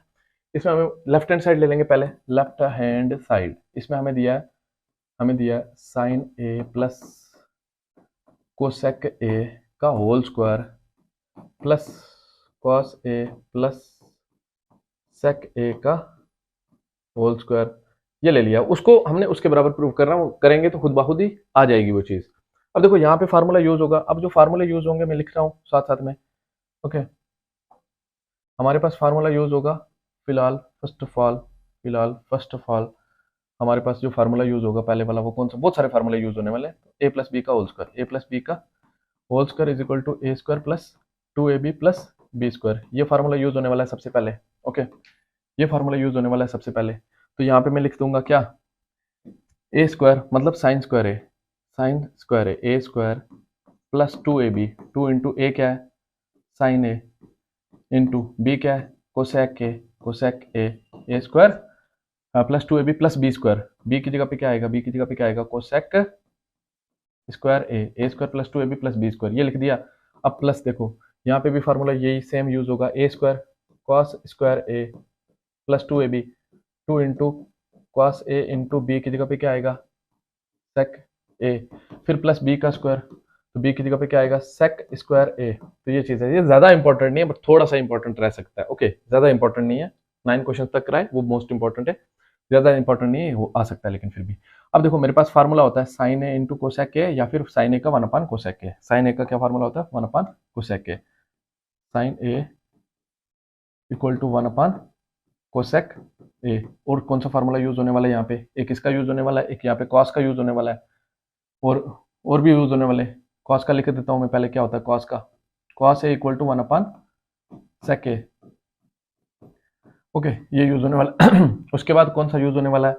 इसमें हमें लेफ्ट हैंड साइड ले लेंगे पहले, लेफ्ट हैंड साइड, इसमें हमें दिया sine A plus cosec A का whole square plus cos A plus sec A का होल स्क्वायर, ये ले लिया। उसको हमने उसके बराबर प्रूव करना, वो करेंगे तो खुद ब खुद ही आ जाएगी वो चीज। अब देखो यहाँ पे फार्मूला यूज होगा, अब जो फार्मूला यूज होंगे मैं लिख रहा हूँ साथ साथ में। ओके, हमारे पास फार्मूला यूज होगा फिलहाल फर्स्ट ऑफ ऑल हमारे पास जो फार्मूला यूज होगा पहले वाला, वो कौन सा, बहुत सारे फार्मूला यूज होने वाले हैं। ए प्लस बी का whole square is equal to A square plus 2ab plus B square, ये फार्मूला यूज होने वाला है सबसे पहले। ओके, ये फार्मूला यूज होने वाला है सबसे पहले। तो यहाँ पे मैं लिख दूंगा क्या, ए स्क्वायर मतलब साइन स्क्वायर है A square plus 2ab, 2 into A क्या है साइन ए, इंटू बी क्या है cosec A square plus 2ab plus B square, B की जगह पे क्या आएगा, cosec square A square plus 2ab plus B square, ये लिख दिया। अब प्लस देखो यहाँ पे भी फार्मूला यही सेम यूज होगा, ए square cos square A plus 2ab, 2 into cos A into B की जगह पे क्या आएगा सेक ए, फिर प्लस बी का स्क्वायर, तो बी की जगह पे क्या आएगा सेक स्क्वायर ए। तो ये चीज़ है, ये ज़्यादा इंपॉर्टेंट नहीं है बट थोड़ा सा इंपॉर्टेंट रह सकता है। ओके, ज़्यादा इंपॉर्टेंट नहीं है, 9 क्वेश्चन तक कराए वो मोस्ट इंपॉर्टेंट है, ज़्यादा इंपॉर्टेंट नहीं है, वो आ सकता है लेकिन फिर भी। अब देखो मेरे पास फार्मूला होता है sine A into cosec A, या फिर साइन ए का 1 कोसेक ए। साइन ए का क्या फार्मूला होता है 1 cosec A, sine A equal to 1 cosec A. और कौन सा फार्मूला यूज होने वाला है यहाँ पे, एक इसका यूज होने वाला है, एक यहाँ पे कॉस का यूज होने वाला है, और भी यूज होने वाले। कॉस का लिख देता हूँ मैं पहले, क्या होता है कॉस का, cos A equal to 1 sec A. Okay, ये यूज होने वाला उसके बाद कौन सा यूज होने वाला है,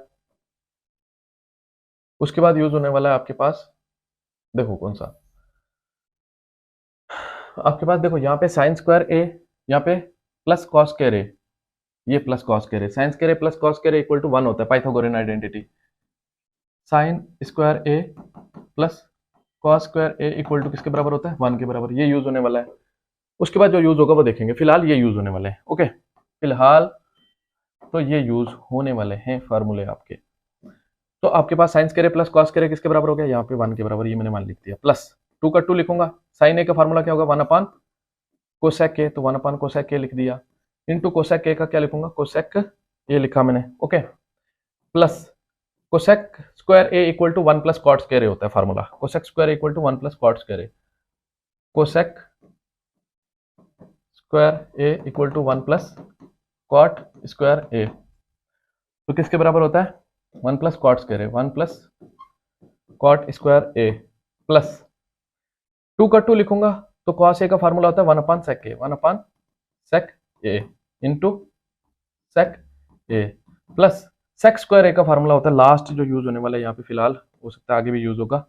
उसके बाद यूज होने वाला है आपके पास, देखो कौन सा आपके पास, देखो यहाँ पे साइन स्क्वायर ए, यहाँ पे प्लस कॉस स्क्वायर ए, ये plus cos square A, sine square A plus cos square A equal to 1 होता है, Pythagorean identity. Sine square A plus cos square A equal to किसके बराबर होता है 1 के बराबर, ये यूज होने वाला है। उसके बाद जो यूज होगा वो देखेंगे, फिलहाल ये यूज होने वाले हैं। ओके, फिलहाल तो ये यूज होने वाले हैं फार्मूले आपके। तो आपके पास sine square plus cos square किसके बराबर हो गया, यहाँ पे 1 के बराबर, ये मैंने मान लिख दिया। प्लस 2 का 2 लिखूंगा, साइन ए का फार्मूला क्या होगा 1 कोसेक ए, तो 1 कोसेक ए लिख दिया, इंटू कोसेक ए का क्या लिखूंगा कोसेक, ये लिखा मैंने। Okay, plus cosec square A equal to 1 plus cot square A होता है formula, cosec square equal to 1 plus cot square A, cosec square A equal to 1 plus cot square A, तो किसके बराबर होता है 1 plus cot square A, 1 plus cot square A, plus 2 का 2 लिखूंगा, तो कॉस ए का फार्मूला होता है 1 सेक ए, 1 सेक ए इंटू सेक ए, प्लस सेक स्क्वायर ए का फार्मूला होता है लास्ट जो यूज होने वाला है यहाँ पे, फिलहाल हो सकता है आगे भी यूज होगा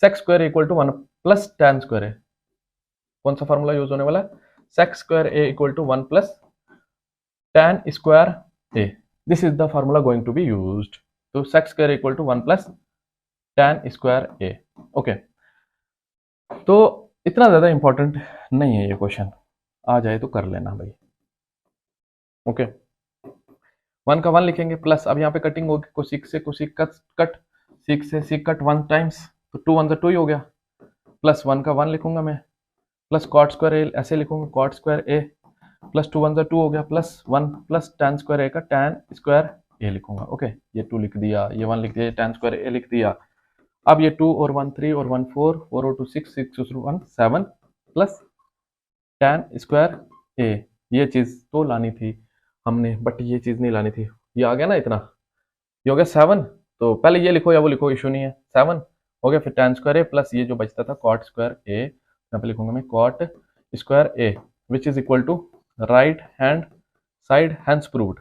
sec square equal to 1 plus tan square A. कौन सा फार्मूला यूज होने वाला है sec square A equal to 1 plus tan square A, this is the formula going to be used. तो sec square equal to 1 plus tan square A. Okay, तो इतना ज्यादा important नहीं है ये क्वेश्चन, आ जाए तो कर लेना भाई। ओके, 1 का 1 लिखेंगे, प्लस अब यहाँ पे कटिंग होगी, कोसिक से कोसिक कट सिक से सिक कट 1 टाइम्स, तो 2 1 2 ही हो गया, प्लस 1 का 1 लिखूंगा मैं, प्लस कॉट स्क्वायर ए ऐसे लिखूंगा कॉट स्क्वायर ए, प्लस 2 1 2 हो गया, प्लस 1 प्लस टैन स्क्वायर ए का टैन स्क्वायर ए लिखूंगा। ओके, ये 2 लिख दिया, ये 1 लिख दिया, ये टैन स्क्वायर ए लिख दिया। अब ये 2 और 1 3 और 1 4 4 और 2 6 6 और 1 7 प्लस टैन स्क्वायर ए, ये चीज तो लानी थी हमने बट ये चीज नहीं लानी थी, ये आ गया ना इतना, ये हो गया 7, तो पहले ये लिखो या वो लिखो इशू नहीं है, 7 हो गया, फिर टैन स्क्वायर ए प्लस ये जो बचता था कॉट स्क्वायर ए, यहाँ पे लिखूंगा मैं cot square A which is equal to right hand side hence proved.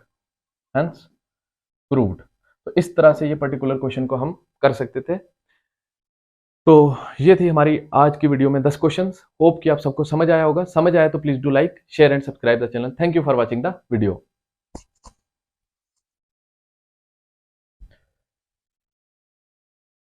तो इस तरह से ये पर्टिकुलर क्वेश्चन को हम कर सकते थे। तो ये थी हमारी आज की वीडियो में 10 क्वेश्चंस। होप कि आप सबको समझ आया होगा, समझ आया तो please do like share and subscribe the channel. Thank you for watching the video.